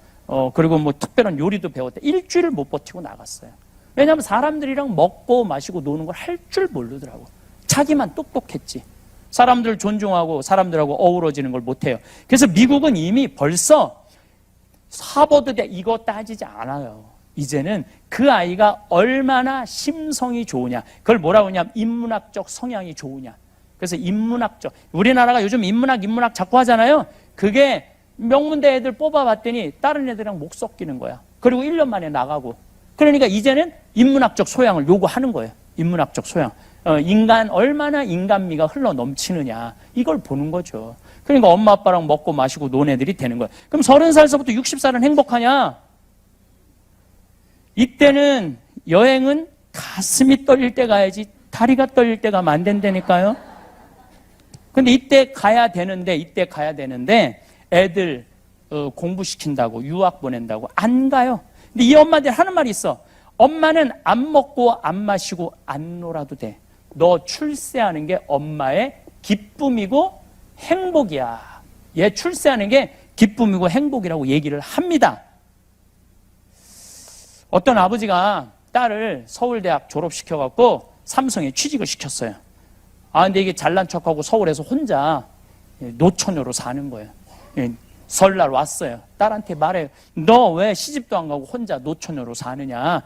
그리고 뭐 특별한 요리도 배웠대. 일주일을 못 버티고 나갔어요. 왜냐하면 사람들이랑 먹고 마시고 노는 걸 할 줄 모르더라고. 자기만 똑똑했지. 사람들 존중하고 사람들하고 어우러지는 걸 못해요. 그래서 미국은 이미 벌써 하버드대 이거 따지지 않아요. 이제는 그 아이가 얼마나 심성이 좋으냐. 그걸 뭐라고 하냐면 인문학적 성향이 좋으냐. 그래서 인문학적, 우리나라가 요즘 인문학 자꾸 하잖아요. 그게 명문대 애들 뽑아봤더니 다른 애들이랑 목 섞이는 거야. 그리고 1년 만에 나가고. 그러니까 이제는 인문학적 소양을 요구하는 거예요. 인문학적 소양. 인간, 얼마나 인간미가 흘러 넘치느냐. 이걸 보는 거죠. 그러니까 엄마 아빠랑 먹고 마시고 논 애들이 되는 거야. 그럼 30살서부터 60살은 행복하냐? 이때는 여행은 가슴이 떨릴 때 가야지 다리가 떨릴 때 가면 안 된다니까요. 근데 이때 가야 되는데 애들 공부시킨다고 유학 보낸다고 안 가요. 근데 이 엄마들 하는 말이 있어. 엄마는 안 먹고 안 마시고 안 놀아도 돼. 너 출세하는 게 엄마의 기쁨이고 행복이야. 얘 출세하는 게 기쁨이고 행복이라고 얘기를 합니다. 어떤 아버지가 딸을 서울대학 졸업시켜갖고 삼성에 취직을 시켰어요. 근데 이게 잘난 척하고 서울에서 혼자 노처녀로 사는 거예요. 설날 왔어요. 딸한테 말해요. 너 왜 시집도 안 가고 혼자 노처녀로 사느냐?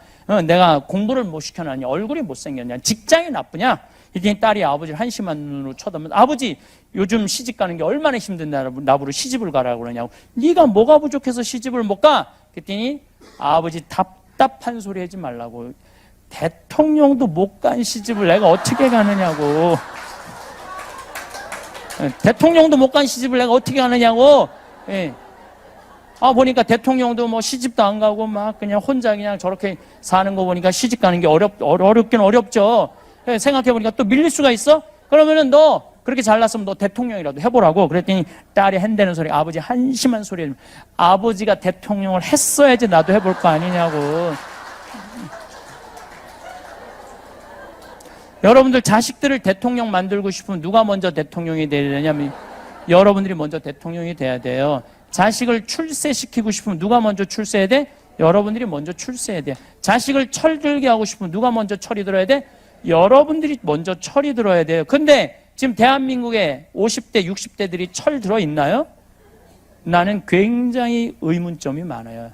내가 공부를 못 시켜놨냐? 얼굴이 못생겼냐? 직장이 나쁘냐? 이랬더니 딸이 아버지를 한심한 눈으로 쳐다보면 아버지 요즘 시집 가는 게 얼마나 힘든데 나보고 시집을 가라고 그러냐고. 네가 뭐가 부족해서 시집을 못 가? 그랬더니 아버지 답답한 소리 하지 말라고. 대통령도 못 간 시집을 내가 어떻게 가느냐고. 대통령도 못 간 시집을 내가 어떻게 가느냐고. 예. 보니까 대통령도 뭐 시집도 안 가고 막 그냥 혼자 그냥 저렇게 사는 거 보니까 시집 가는 게 어렵긴 어렵죠. 예, 생각해보니까 또 밀릴 수가 있어? 그러면은 너 그렇게 잘났으면 너 대통령이라도 해보라고. 그랬더니 딸이 한대는 소리, 아버지 한심한 소리. 아버지가 대통령을 했어야지 나도 해볼 거 아니냐고. 여러분들 자식들을 대통령 만들고 싶으면 누가 먼저 대통령이 되려냐면 여러분들이 먼저 대통령이 돼야 돼요. 자식을 출세시키고 싶으면 누가 먼저 출세해야 돼? 여러분들이 먼저 출세해야 돼. 자식을 철들게 하고 싶으면 누가 먼저 철이 들어야 돼? 여러분들이 먼저 철이 들어야 돼요. 근데 지금 대한민국의 50대, 60대들이 철 들어 있나요? 나는 굉장히 의문점이 많아요.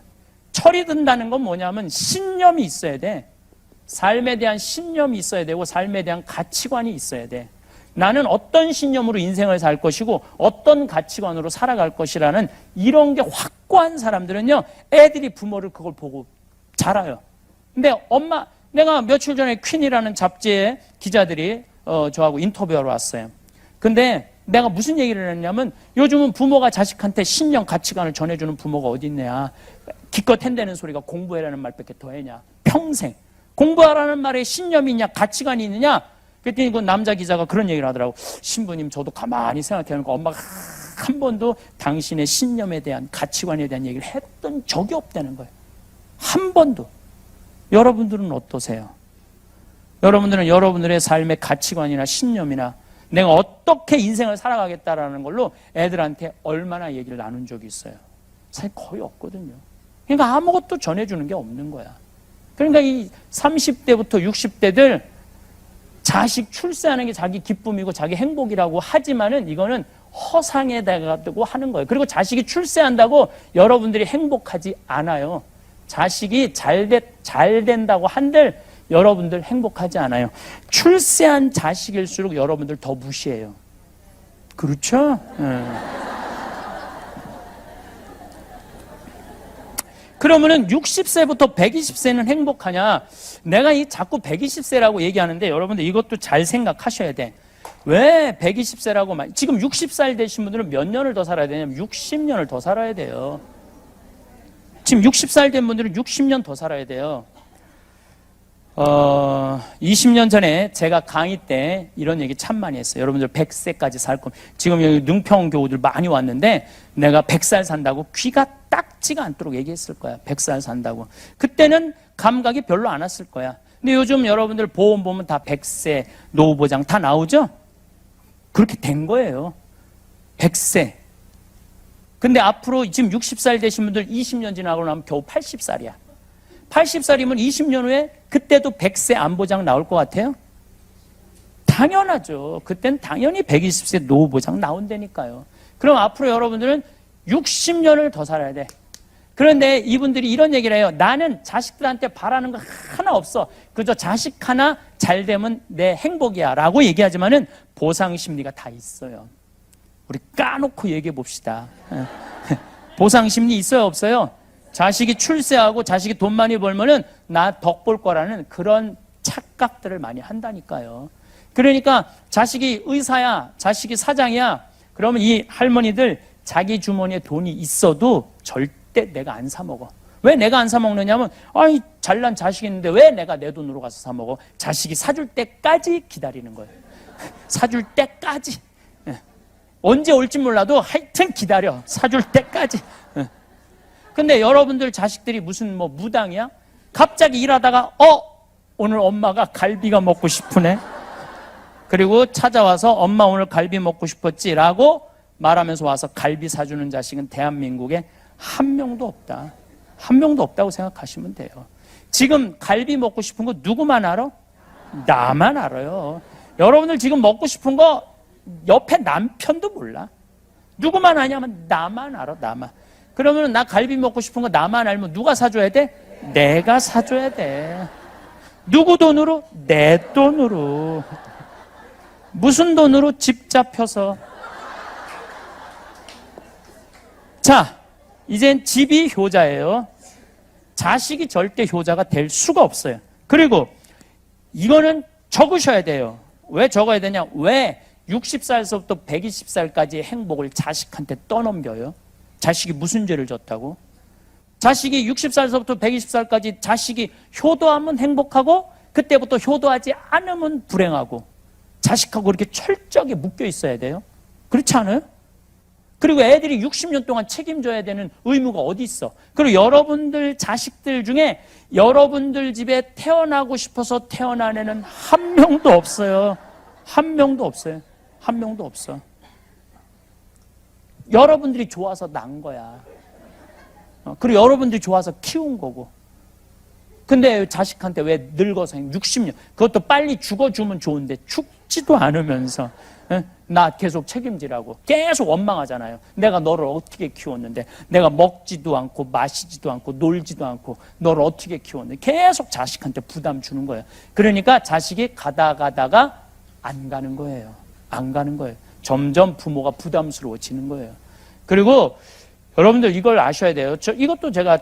철이 든다는 건 뭐냐면 신념이 있어야 돼. 삶에 대한 신념이 있어야 되고 삶에 대한 가치관이 있어야 돼. 나는 어떤 신념으로 인생을 살 것이고 어떤 가치관으로 살아갈 것이라는 이런 게 확고한 사람들은요, 애들이 부모를 그걸 보고 자라요. 근데 내가 며칠 전에 퀸이라는 잡지에 기자들이 저하고 인터뷰하러 왔어요. 근데 내가 무슨 얘기를 했냐면 요즘은 부모가 자식한테 신념 가치관을 전해주는 부모가 어디 있냐. 기껏 한다는 소리가 공부해라는 말밖에 더 했냐. 평생 공부하라는 말에 신념이 있냐 가치관이 있느냐. 그랬더니 그 남자 기자가 그런 얘기를 하더라고. 신부님 저도 가만히 생각해보니까 엄마가 한 번도 당신의 신념에 대한 가치관에 대한 얘기를 했던 적이 없다는 거예요. 한 번도. 여러분들은 어떠세요? 여러분들은 여러분들의 삶의 가치관이나 신념이나 내가 어떻게 인생을 살아가겠다라는 걸로 애들한테 얼마나 얘기를 나눈 적이 있어요? 사실 거의 없거든요. 그러니까 아무것도 전해주는 게 없는 거야. 그러니까 이 30대부터 60대들 자식 출세하는 게 자기 기쁨이고 자기 행복이라고 하지만은 이거는 허상에다가 두고 하는 거예요. 그리고 자식이 출세한다고 여러분들이 행복하지 않아요. 자식이 잘 된다고 한들 여러분들 행복하지 않아요. 출세한 자식일수록 여러분들 더 무시해요. 그렇죠? 그러면은 60세부터 120세는 행복하냐? 내가 이 자꾸 120세라고 얘기하는데 여러분들 이것도 잘 생각하셔야 돼. 왜 120세라고 지금 60살 되신 분들은 몇 년을 더 살아야 되냐면 60년을 더 살아야 돼요. 지금 60살 된 분들은 60년 더 살아야 돼요. 20년 전에 제가 강의 때 이런 얘기 참 많이 했어요. 여러분들 100세까지 살 겁니다. 지금 여기 능평 교우들 많이 왔는데 내가 100살 산다고 귀가 딱지가 않도록 얘기했을 거야. 100살 산다고. 그때는 감각이 별로 안 왔을 거야. 근데 요즘 여러분들 보험 보면 다 100세 노후보장 다 나오죠? 그렇게 된 거예요. 100세. 근데 앞으로 지금 60살 되신 분들 20년 지나고 나면 겨우 80살이야. 80살이면 20년 후에 그때도 100세 안보장 나올 것 같아요? 당연하죠. 그땐 당연히 120세 노후보장 나온다니까요. 그럼 앞으로 여러분들은 60년을 더 살아야 돼. 그런데 이분들이 이런 얘기를 해요. 나는 자식들한테 바라는 거 하나 없어. 그저 자식 하나 잘 되면 내 행복이야 라고 얘기하지만은 보상심리가 다 있어요. 우리 까놓고 얘기해 봅시다. 보상심리 있어요 없어요? 자식이 출세하고 자식이 돈 많이 벌면은 나 덕 볼 거라는 그런 착각들을 많이 한다니까요. 그러니까 자식이 의사야, 자식이 사장이야. 그러면 이 할머니들 자기 주머니에 돈이 있어도 절대 내가 안 사 먹어. 왜 내가 안 사 먹느냐면 아이 잘난 자식이 있는데 왜 내가 내 돈으로 가서 사 먹어? 자식이 사줄 때까지 기다리는 거예요. 사줄 때까지. 언제 올지 몰라도 하여튼 기다려. 사줄 때까지. 근데 여러분들 자식들이 무슨 뭐 무당이야? 갑자기 일하다가 오늘 엄마가 갈비가 먹고 싶으네. 그리고 찾아와서 엄마 오늘 갈비 먹고 싶었지 라고 말하면서 와서 갈비 사주는 자식은 대한민국에 한 명도 없다. 한 명도 없다고 생각하시면 돼요. 지금 갈비 먹고 싶은 거 누구만 알아? 나만 알아요. 여러분들 지금 먹고 싶은 거 옆에 남편도 몰라. 누구만 아냐면 나만 알아. 나만. 그러면 나 갈비 먹고 싶은 거 나만 알면 누가 사줘야 돼? 내가 사줘야 돼. 누구 돈으로? 내 돈으로. 무슨 돈으로? 집 잡혀서. 자, 이젠 집이 효자예요. 자식이 절대 효자가 될 수가 없어요. 그리고 이거는 적으셔야 돼요. 왜 적어야 되냐? 왜 60살서부터 120살까지의 행복을 자식한테 떠넘겨요? 자식이 무슨 죄를 졌다고? 자식이 60살서부터 120살까지 자식이 효도하면 행복하고 그때부터 효도하지 않으면 불행하고 자식하고 이렇게 철저하게 묶여 있어야 돼요? 그렇지 않아요? 그리고 애들이 60년 동안 책임져야 되는 의무가 어디 있어? 그리고 여러분들 자식들 중에 여러분들 집에 태어나고 싶어서 태어난 애는 한 명도 없어요. 한 명도 없어요. 한 명도 없어. 여러분들이 좋아서 난 거야. 그리고 여러분들이 좋아서 키운 거고. 근데 자식한테 왜 늙어서 60년 그것도 빨리 죽어주면 좋은데 죽지도 않으면서 나 계속 책임지라고 계속 원망하잖아요. 내가 너를 어떻게 키웠는데 내가 먹지도 않고 마시지도 않고 놀지도 않고 너를 어떻게 키웠는데 계속 자식한테 부담 주는 거예요. 그러니까 자식이 가다가 안 가는 거예요. 안 가는 거예요. 점점 부모가 부담스러워지는 거예요. 그리고 여러분들 이걸 아셔야 돼요. 이것도 제가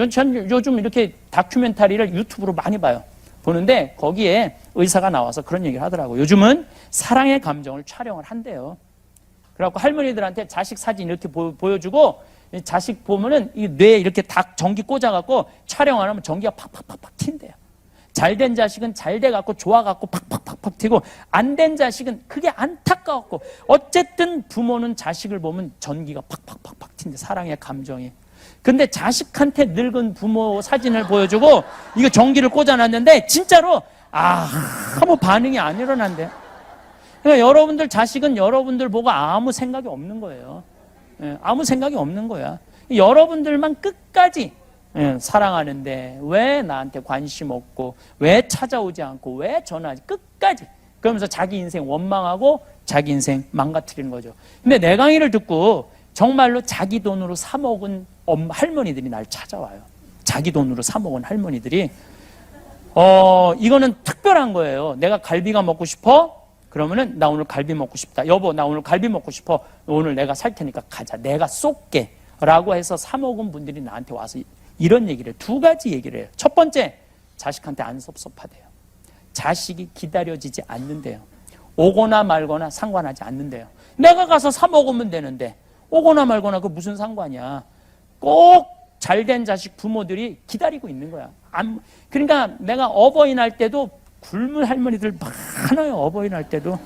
전 요즘 이렇게 다큐멘터리를 유튜브로 많이 봐요. 보는데 거기에 의사가 나와서 그런 얘기를 하더라고요. 요즘은 사랑의 감정을 촬영을 한대요. 그래갖고 할머니들한테 자식 사진 이렇게 보여주고 자식 보면은 이 뇌에 이렇게 다 전기 꽂아갖고 촬영 안 하면 전기가 팍팍팍팍 튄대요. 잘된 자식은 잘 돼갖고 좋아갖고 팍팍팍팍 튀고 안 된 자식은 그게 안타까웠고 어쨌든 부모는 자식을 보면 전기가 팍팍팍팍 튄대. 사랑의 감정이. 근데 자식한테 늙은 부모 사진을 보여주고 이거 전기를 꽂아놨는데 진짜로 아무 반응이 안 일어난대요. 그러니까 여러분들 자식은 여러분들 보고 아무 생각이 없는 거예요. 아무 생각이 없는 거야. 여러분들만 끝까지 사랑하는데 왜 나한테 관심 없고 왜 찾아오지 않고 왜 전화하지 끝까지 그러면서 자기 인생 원망하고 자기 인생 망가뜨리는 거죠. 근데 내 강의를 듣고 정말로 자기 돈으로 사 먹은 할머니들이 날 찾아와요. 자기 돈으로 사 먹은 할머니들이 이거는 특별한 거예요. 내가 갈비가 먹고 싶어? 그러면은 나 오늘 갈비 먹고 싶다. 여보 나 오늘 갈비 먹고 싶어. 오늘 내가 살 테니까 가자. 내가 쏠게 라고 해서 사 먹은 분들이 나한테 와서 이런 얘기를 해요. 두 가지 얘기를 해요. 첫 번째, 자식한테 안 섭섭하대요. 자식이 기다려지지 않는데요. 오거나 말거나 상관하지 않는데요. 내가 가서 사 먹으면 되는데 오거나 말거나 그 무슨 상관이야. 꼭 잘된 자식 부모들이 기다리고 있는 거야. 그러니까 내가 어버이날 때도 굶은 할머니들 많아요. 어버이날 때도.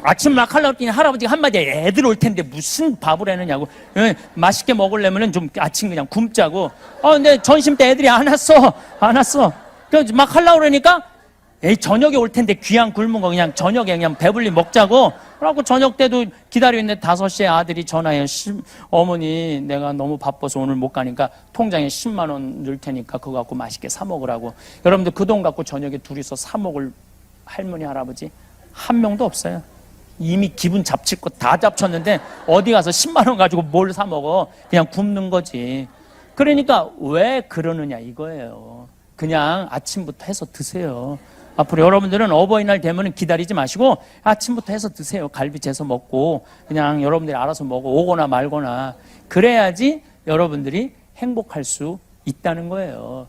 아침 막 하려고 했더니 할아버지가 한마디 애들 올 텐데 무슨 밥을 해느냐고. 맛있게 먹으려면 좀 아침 그냥 굶자고. 근데 점심 때 애들이 안 왔어. 그래서 막 하려고 그러니까 저녁에 올 텐데 귀한 굶은 거 그냥 저녁에 그냥 배불리 먹자고. 그래갖고 저녁 때도 기다리고 있는데 5시에 아들이 전화해요. 어머니 내가 너무 바빠서 오늘 못 가니까 통장에 10만 원 넣을 테니까 그거 갖고 맛있게 사 먹으라고. 여러분들 그 돈 갖고 저녁에 둘이서 사 먹을 할머니 할아버지 한 명도 없어요. 이미 기분 잡칠 거 다 잡쳤는데 어디 가서 10만 원 가지고 뭘 사 먹어. 그냥 굶는 거지. 그러니까 왜 그러느냐 이거예요. 그냥 아침부터 해서 드세요. 앞으로 여러분들은 어버이날 되면 기다리지 마시고 아침부터 해서 드세요. 갈비 재서 먹고 그냥 여러분들이 알아서 먹어 오거나 말거나. 그래야지 여러분들이 행복할 수 있다는 거예요.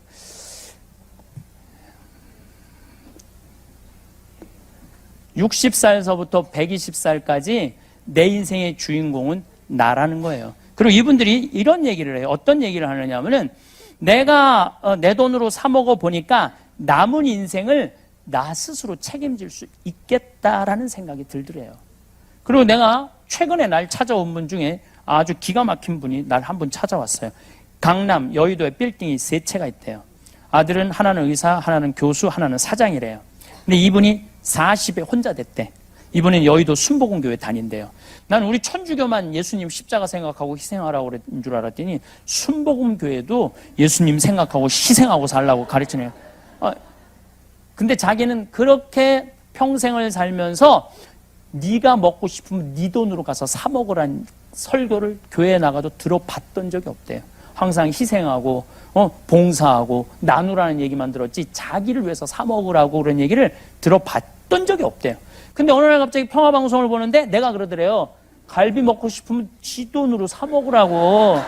(60살서부터) (120살까지) 내 인생의 주인공은 나라는 거예요. 그리고 이분들이 이런 얘기를 해요. 어떤 얘기를 하느냐 하면은 내가 내 돈으로 사 먹어 보니까 남은 인생을 나 스스로 책임질 수 있겠다라는 생각이 들더래요. 그리고 내가 최근에 날 찾아온 분 중에 아주 기가 막힌 분이 날 한 분 찾아왔어요. 강남 여의도에 빌딩이 3채가 있대요. 아들은 하나는 의사, 하나는 교수, 하나는 사장이래요. 근데 이분이 40에 혼자 됐대. 이분은 여의도 순복음교회 다닌대요. 난 우리 천주교만 예수님 십자가 생각하고 희생하라고 그랬는 줄 알았더니 순복음교회도 예수님 생각하고 희생하고 살라고 가르치네요. 근데 자기는 그렇게 평생을 살면서 네가 먹고 싶으면 네 돈으로 가서 사 먹으라는 설교를 교회에 나가도 들어봤던 적이 없대요. 항상 희생하고 봉사하고 나누라는 얘기만 들었지 자기를 위해서 사 먹으라고 그런 얘기를 들어봤던 적이 없대요. 근데 어느 날 갑자기 평화방송을 보는데 내가 그러더래요. 갈비 먹고 싶으면 지 돈으로 사 먹으라고.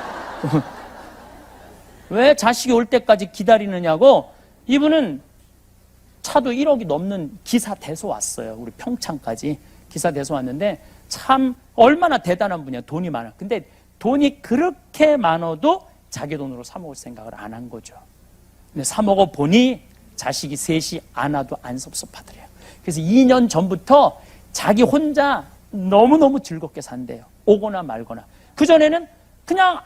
왜 자식이 올 때까지 기다리느냐고. 이분은 차도 1억이 넘는 기사 대서 왔어요. 우리 평창까지 기사 대서 왔는데 참 얼마나 대단한 분이야. 돈이 많아. 근데 돈이 그렇게 많아도 자기 돈으로 사 먹을 생각을 안 한 거죠. 근데 사 먹어 보니 자식이 셋이 안 와도 안 섭섭하더래요. 그래서 2년 전부터 자기 혼자 너무너무 즐겁게 산대요. 오거나 말거나. 그전에는 그냥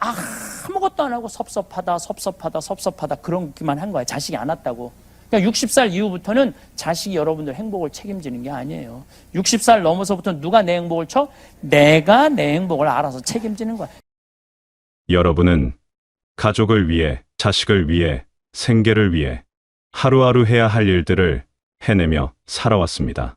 아무것도 안 하고 섭섭하다 그런기만 한 거야. 자식이 안 왔다고. 그러니까 60살 이후부터는 자식이 여러분들 행복을 책임지는 게 아니에요. 60살 넘어서부터 누가 내 행복을 쳐? 내가 내 행복을 알아서 책임지는 거야. 여러분은 가족을 위해, 자식을 위해, 생계를 위해 하루하루 해야 할 일들을 해내며 살아왔습니다.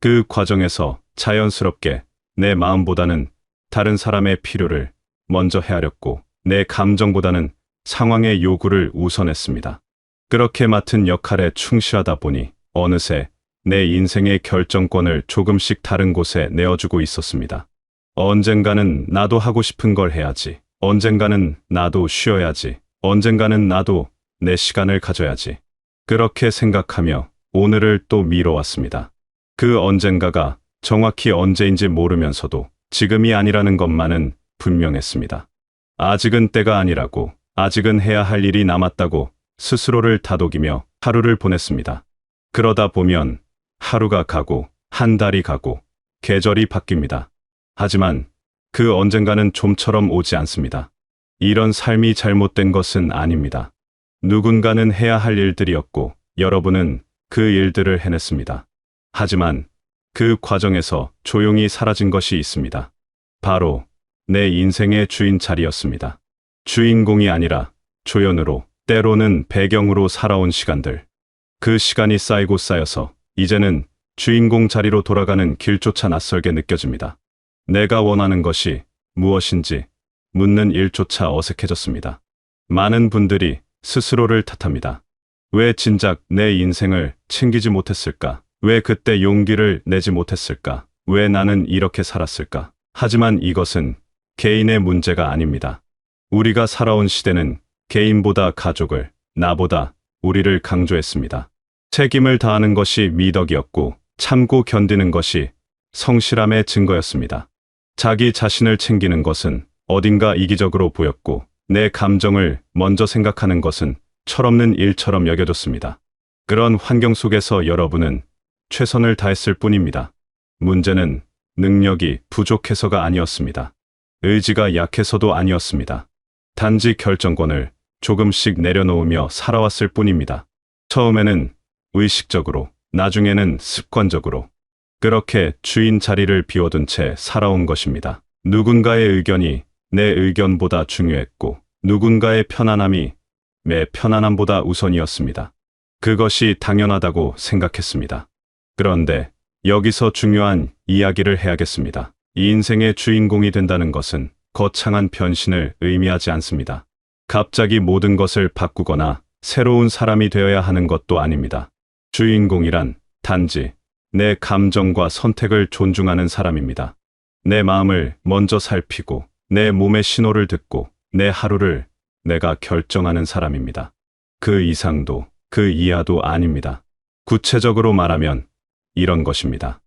그 과정에서 자연스럽게 내 마음보다는 다른 사람의 필요를 먼저 헤아렸고 내 감정보다는 상황의 요구를 우선했습니다. 그렇게 맡은 역할에 충실하다 보니 어느새 내 인생의 결정권을 조금씩 다른 곳에 내어주고 있었습니다. 언젠가는 나도 하고 싶은 걸 해야지. 언젠가는 나도 쉬어야지. 언젠가는 나도 내 시간을 가져야지. 그렇게 생각하며 오늘을 또 미뤄왔습니다. 그 언젠가가 정확히 언제인지 모르면서도 지금이 아니라는 것만은 분명했습니다. 아직은 때가 아니라고, 아직은 해야 할 일이 남았다고 스스로를 다독이며 하루를 보냈습니다. 그러다 보면 하루가 가고 한 달이 가고 계절이 바뀝니다. 하지만 그 언젠가는 좀처럼 오지 않습니다. 이런 삶이 잘못된 것은 아닙니다. 누군가는 해야 할 일들이었고 여러분은 그 일들을 해냈습니다. 하지만 그 과정에서 조용히 사라진 것이 있습니다. 바로 내 인생의 주인 자리였습니다. 주인공이 아니라 조연으로, 때로는 배경으로 살아온 시간들. 그 시간이 쌓이고 쌓여서 이제는 주인공 자리로 돌아가는 길조차 낯설게 느껴집니다. 내가 원하는 것이 무엇인지 묻는 일조차 어색해졌습니다. 많은 분들이 스스로를 탓합니다. 왜 진작 내 인생을 챙기지 못했을까? 왜 그때 용기를 내지 못했을까? 왜 나는 이렇게 살았을까? 하지만 이것은 개인의 문제가 아닙니다. 우리가 살아온 시대는 개인보다 가족을, 나보다 우리를 강조했습니다. 책임을 다하는 것이 미덕이었고 참고 견디는 것이 성실함의 증거였습니다. 자기 자신을 챙기는 것은 어딘가 이기적으로 보였고 내 감정을 먼저 생각하는 것은 철없는 일처럼 여겨졌습니다. 그런 환경 속에서 여러분은 최선을 다했을 뿐입니다. 문제는 능력이 부족해서가 아니었습니다. 의지가 약해서도 아니었습니다. 단지 결정권을 조금씩 내려놓으며 살아왔을 뿐입니다. 처음에는 의식적으로, 나중에는 습관적으로 그렇게 주인 자리를 비워둔 채 살아온 것입니다. 누군가의 의견이 내 의견보다 중요했고 누군가의 편안함이 내 편안함보다 우선이었습니다. 그것이 당연하다고 생각했습니다. 그런데 여기서 중요한 이야기를 해야겠습니다. 이 인생의 주인공이 된다는 것은 거창한 변신을 의미하지 않습니다. 갑자기 모든 것을 바꾸거나 새로운 사람이 되어야 하는 것도 아닙니다. 주인공이란 단지 내 감정과 선택을 존중하는 사람입니다. 내 마음을 먼저 살피고 내 몸의 신호를 듣고 내 하루를 내가 결정하는 사람입니다. 그 이상도 그 이하도 아닙니다. 구체적으로 말하면 이런 것입니다.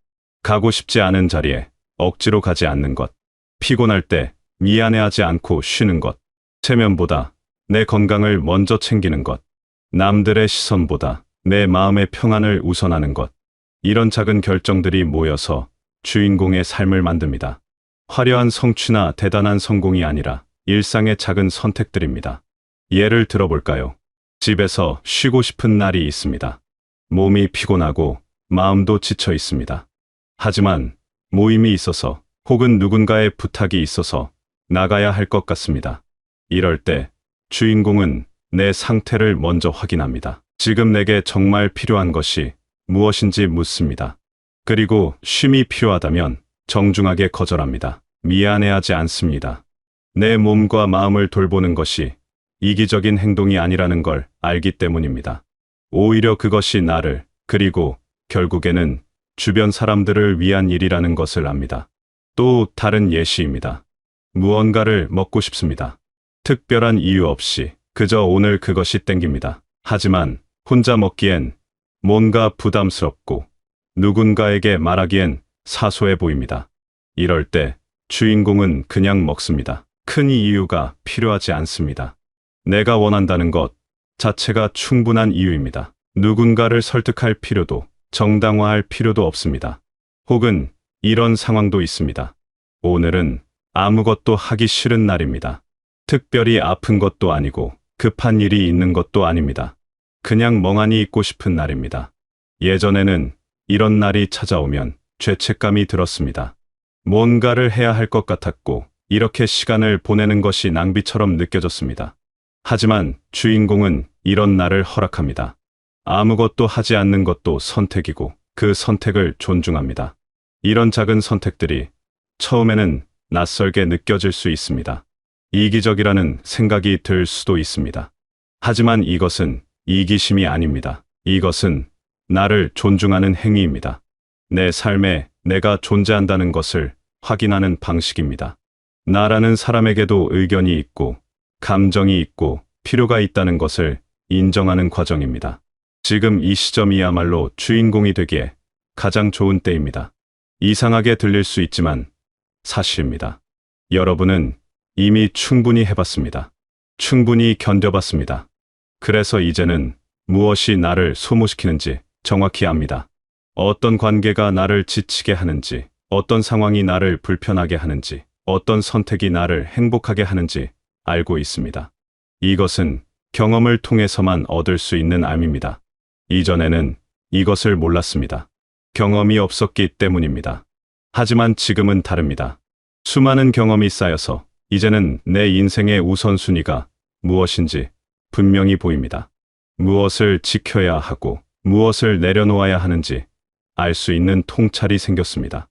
가고 싶지 않은 자리에 억지로 가지 않는 것, 피곤할 때 미안해하지 않고 쉬는 것, 체면보다 내 건강을 먼저 챙기는 것, 남들의 시선보다 내 마음의 평안을 우선하는 것, 이런 작은 결정들이 모여서 주인공의 삶을 만듭니다. 화려한 성취나 대단한 성공이 아니라 일상의 작은 선택들입니다. 예를 들어볼까요? 집에서 쉬고 싶은 날이 있습니다. 몸이 피곤하고 마음도 지쳐 있습니다. 하지만 모임이 있어서 혹은 누군가의 부탁이 있어서 나가야 할 것 같습니다. 이럴 때 주인공은 내 상태를 먼저 확인합니다. 지금 내게 정말 필요한 것이 무엇인지 묻습니다. 그리고 쉼이 필요하다면 정중하게 거절합니다. 미안해하지 않습니다. 내 몸과 마음을 돌보는 것이 이기적인 행동이 아니라는 걸 알기 때문입니다. 오히려 그것이 나를, 그리고 결국에는 주변 사람들을 위한 일이라는 것을 압니다. 또 다른 예시입니다. 무언가를 먹고 싶습니다. 특별한 이유 없이 그저 오늘 그것이 땡깁니다. 하지만 혼자 먹기엔 뭔가 부담스럽고 누군가에게 말하기엔 사소해 보입니다. 이럴 때 주인공은 그냥 먹습니다. 큰 이유가 필요하지 않습니다. 내가 원한다는 것 자체가 충분한 이유입니다. 누군가를 설득할 필요도 정당화할 필요도 없습니다. 혹은 이런 상황도 있습니다. 오늘은 아무것도 하기 싫은 날입니다. 특별히 아픈 것도 아니고 급한 일이 있는 것도 아닙니다. 그냥 멍하니 있고 싶은 날입니다. 예전에는 이런 날이 찾아오면 죄책감이 들었습니다. 뭔가를 해야 할 것 같았고 이렇게 시간을 보내는 것이 낭비처럼 느껴졌습니다. 하지만 주인공은 이런 날을 허락합니다. 아무것도 하지 않는 것도 선택이고 그 선택을 존중합니다. 이런 작은 선택들이 처음에는 낯설게 느껴질 수 있습니다. 이기적이라는 생각이 들 수도 있습니다. 하지만 이것은 이기심이 아닙니다. 이것은 나를 존중하는 행위입니다. 내 삶에 내가 존재한다는 것을 확인하는 방식입니다. 나라는 사람에게도 의견이 있고 감정이 있고 필요가 있다는 것을 인정하는 과정입니다. 지금 이 시점이야말로 주인공이 되기에 가장 좋은 때입니다. 이상하게 들릴 수 있지만 사실입니다. 여러분은 이미 충분히 해봤습니다. 충분히 견뎌봤습니다. 그래서 이제는 무엇이 나를 소모시키는지 정확히 압니다. 어떤 관계가 나를 지치게 하는지, 어떤 상황이 나를 불편하게 하는지, 어떤 선택이 나를 행복하게 하는지 알고 있습니다. 이것은 경험을 통해서만 얻을 수 있는 암입니다. 이전에는 이것을 몰랐습니다. 경험이 없었기 때문입니다. 하지만 지금은 다릅니다. 수많은 경험이 쌓여서 이제는 내 인생의 우선순위가 무엇인지 분명히 보입니다. 무엇을 지켜야 하고 무엇을 내려놓아야 하는지 알 수 있는 통찰이 생겼습니다.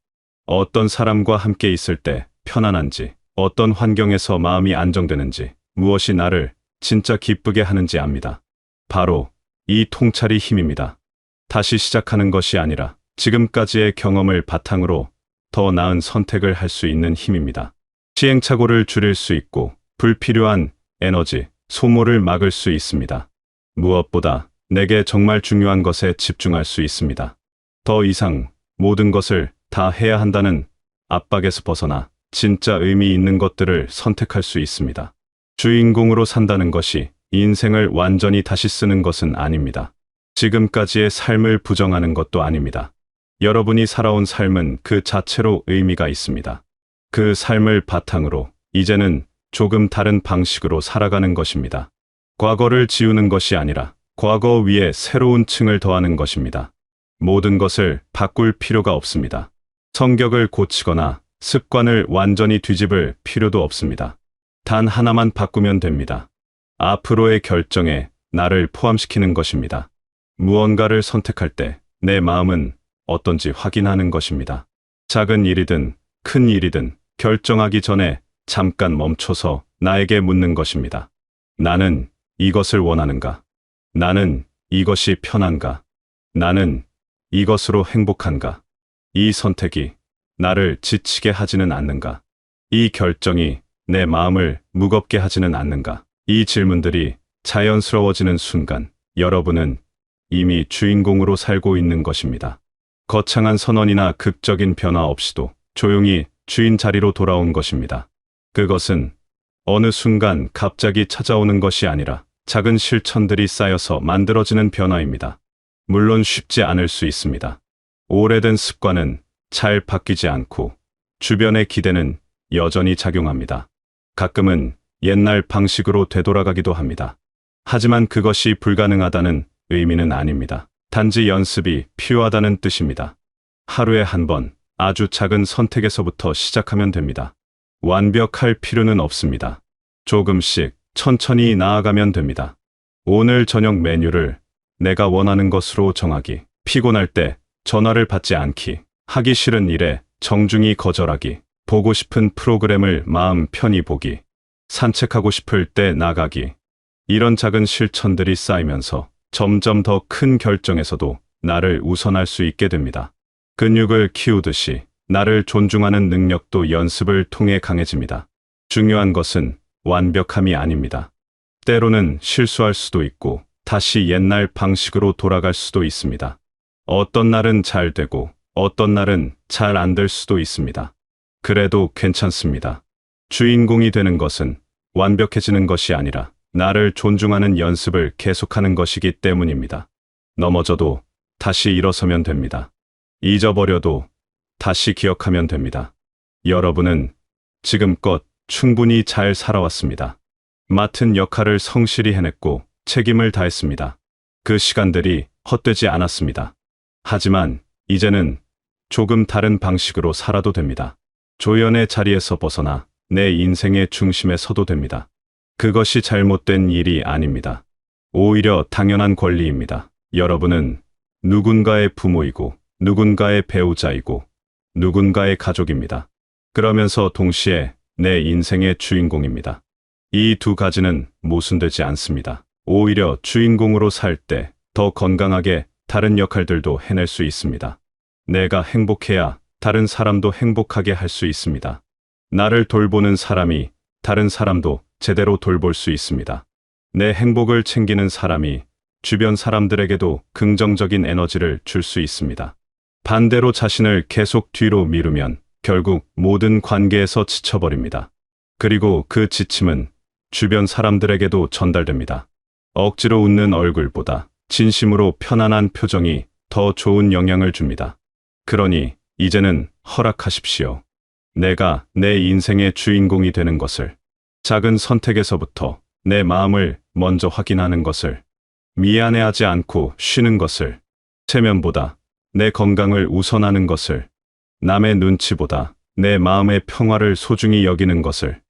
어떤 사람과 함께 있을 때 편안한지, 어떤 환경에서 마음이 안정되는지, 무엇이 나를 진짜 기쁘게 하는지 압니다. 바로 이 통찰이 힘입니다. 다시 시작하는 것이 아니라 지금까지의 경험을 바탕으로 더 나은 선택을 할 수 있는 힘입니다. 시행착오를 줄일 수 있고 불필요한 에너지, 소모를 막을 수 있습니다. 무엇보다 내게 정말 중요한 것에 집중할 수 있습니다. 더 이상 모든 것을 다 해야 한다는 압박에서 벗어나 진짜 의미 있는 것들을 선택할 수 있습니다. 주인공으로 산다는 것이 인생을 완전히 다시 쓰는 것은 아닙니다. 지금까지의 삶을 부정하는 것도 아닙니다. 여러분이 살아온 삶은 그 자체로 의미가 있습니다. 그 삶을 바탕으로 이제는 조금 다른 방식으로 살아가는 것입니다. 과거를 지우는 것이 아니라 과거 위에 새로운 층을 더하는 것입니다. 모든 것을 바꿀 필요가 없습니다. 성격을 고치거나 습관을 완전히 뒤집을 필요도 없습니다. 단 하나만 바꾸면 됩니다. 앞으로의 결정에 나를 포함시키는 것입니다. 무언가를 선택할 때 내 마음은 어떤지 확인하는 것입니다. 작은 일이든 큰 일이든 결정하기 전에 잠깐 멈춰서 나에게 묻는 것입니다. 나는 이것을 원하는가? 나는 이것이 편한가? 나는 이것으로 행복한가? 이 선택이 나를 지치게 하지는 않는가? 이 결정이 내 마음을 무겁게 하지는 않는가? 이 질문들이 자연스러워지는 순간 여러분은 이미 주인공으로 살고 있는 것입니다. 거창한 선언이나 극적인 변화 없이도 조용히 주인 자리로 돌아온 것입니다. 그것은 어느 순간 갑자기 찾아오는 것이 아니라 작은 실천들이 쌓여서 만들어지는 변화입니다. 물론 쉽지 않을 수 있습니다. 오래된 습관은 잘 바뀌지 않고 주변의 기대는 여전히 작용합니다. 가끔은 옛날 방식으로 되돌아가기도 합니다. 하지만 그것이 불가능하다는 의미는 아닙니다. 단지 연습이 필요하다는 뜻입니다. 하루에 한 번 아주 작은 선택에서부터 시작하면 됩니다. 완벽할 필요는 없습니다. 조금씩 천천히 나아가면 됩니다. 오늘 저녁 메뉴를 내가 원하는 것으로 정하기, 피곤할 때 전화를 받지 않기, 하기 싫은 일에 정중히 거절하기, 보고 싶은 프로그램을 마음 편히 보기, 산책하고 싶을 때 나가기. 이런 작은 실천들이 쌓이면서 점점 더 큰 결정에서도 나를 우선할 수 있게 됩니다. 근육을 키우듯이 나를 존중하는 능력도 연습을 통해 강해집니다. 중요한 것은 완벽함이 아닙니다. 때로는 실수할 수도 있고 다시 옛날 방식으로 돌아갈 수도 있습니다. 어떤 날은 잘 되고 어떤 날은 잘 안 될 수도 있습니다. 그래도 괜찮습니다. 주인공이 되는 것은 완벽해지는 것이 아니라 나를 존중하는 연습을 계속하는 것이기 때문입니다. 넘어져도 다시 일어서면 됩니다. 잊어버려도 다시 기억하면 됩니다. 여러분은 지금껏 충분히 잘 살아왔습니다. 맡은 역할을 성실히 해냈고 책임을 다했습니다. 그 시간들이 헛되지 않았습니다. 하지만 이제는 조금 다른 방식으로 살아도 됩니다. 조연의 자리에서 벗어나 내 인생의 중심에 서도 됩니다. 그것이 잘못된 일이 아닙니다. 오히려 당연한 권리입니다. 여러분은 누군가의 부모이고 누군가의 배우자이고 누군가의 가족입니다. 그러면서 동시에 내 인생의 주인공입니다. 이 두 가지는 모순되지 않습니다. 오히려 주인공으로 살 때 더 건강하게 다른 역할들도 해낼 수 있습니다. 내가 행복해야 다른 사람도 행복하게 할 수 있습니다. 나를 돌보는 사람이 다른 사람도 제대로 돌볼 수 있습니다. 내 행복을 챙기는 사람이 주변 사람들에게도 긍정적인 에너지를 줄 수 있습니다. 반대로 자신을 계속 뒤로 미루면 결국 모든 관계에서 지쳐버립니다. 그리고 그 지침은 주변 사람들에게도 전달됩니다. 억지로 웃는 얼굴보다 진심으로 편안한 표정이 더 좋은 영향을 줍니다. 그러니 이제는 허락하십시오. 내가 내 인생의 주인공이 되는 것을. 작은 선택에서부터 내 마음을 먼저 확인하는 것을, 미안해하지 않고 쉬는 것을, 체면보다 내 건강을 우선하는 것을, 남의 눈치보다 내 마음의 평화를 소중히 여기는 것을.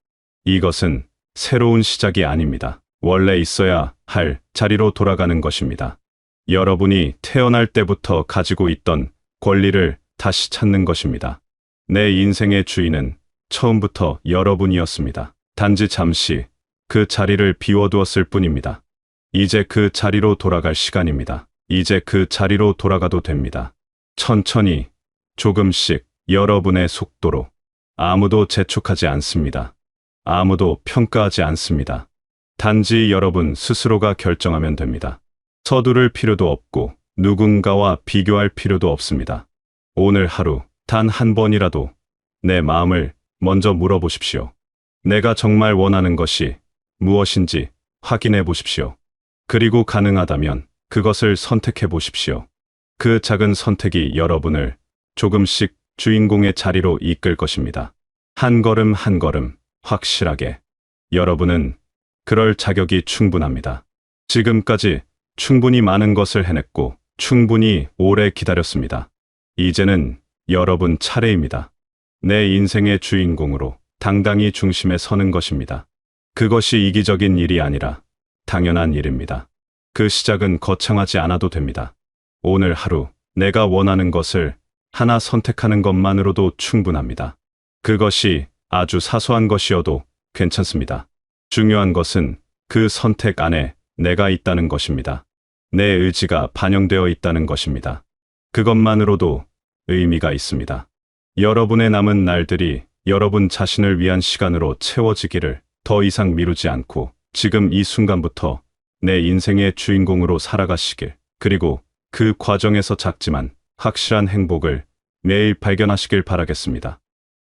이것은 새로운 시작이 아닙니다. 원래 있어야 할 자리로 돌아가는 것입니다. 여러분이 태어날 때부터 가지고 있던 권리를 다시 찾는 것입니다. 내 인생의 주인은 처음부터 여러분이었습니다. 단지 잠시 그 자리를 비워두었을 뿐입니다. 이제 그 자리로 돌아갈 시간입니다. 이제 그 자리로 돌아가도 됩니다. 천천히, 조금씩, 여러분의 속도로. 아무도 재촉하지 않습니다. 아무도 평가하지 않습니다. 단지 여러분 스스로가 결정하면 됩니다. 서두를 필요도 없고 누군가와 비교할 필요도 없습니다. 오늘 하루 단 한 번이라도 내 마음을 먼저 물어보십시오. 내가 정말 원하는 것이 무엇인지 확인해 보십시오. 그리고 가능하다면 그것을 선택해 보십시오. 그 작은 선택이 여러분을 조금씩 주인공의 자리로 이끌 것입니다. 한 걸음 한 걸음 확실하게. 여러분은 그럴 자격이 충분합니다. 지금까지 충분히 많은 것을 해냈고 충분히 오래 기다렸습니다. 이제는 여러분 차례입니다. 내 인생의 주인공으로 당당히 중심에 서는 것입니다. 그것이 이기적인 일이 아니라 당연한 일입니다. 그 시작은 거창하지 않아도 됩니다. 오늘 하루 내가 원하는 것을 하나 선택하는 것만으로도 충분합니다. 그것이 아주 사소한 것이어도 괜찮습니다. 중요한 것은 그 선택 안에 내가 있다는 것입니다. 내 의지가 반영되어 있다는 것입니다. 그것만으로도 의미가 있습니다. 여러분의 남은 날들이 여러분 자신을 위한 시간으로 채워지기를 더 이상 미루지 않고 지금 이 순간부터 내 인생의 주인공으로 살아가시길, 그리고 그 과정에서 작지만 확실한 행복을 매일 발견하시길 바라겠습니다.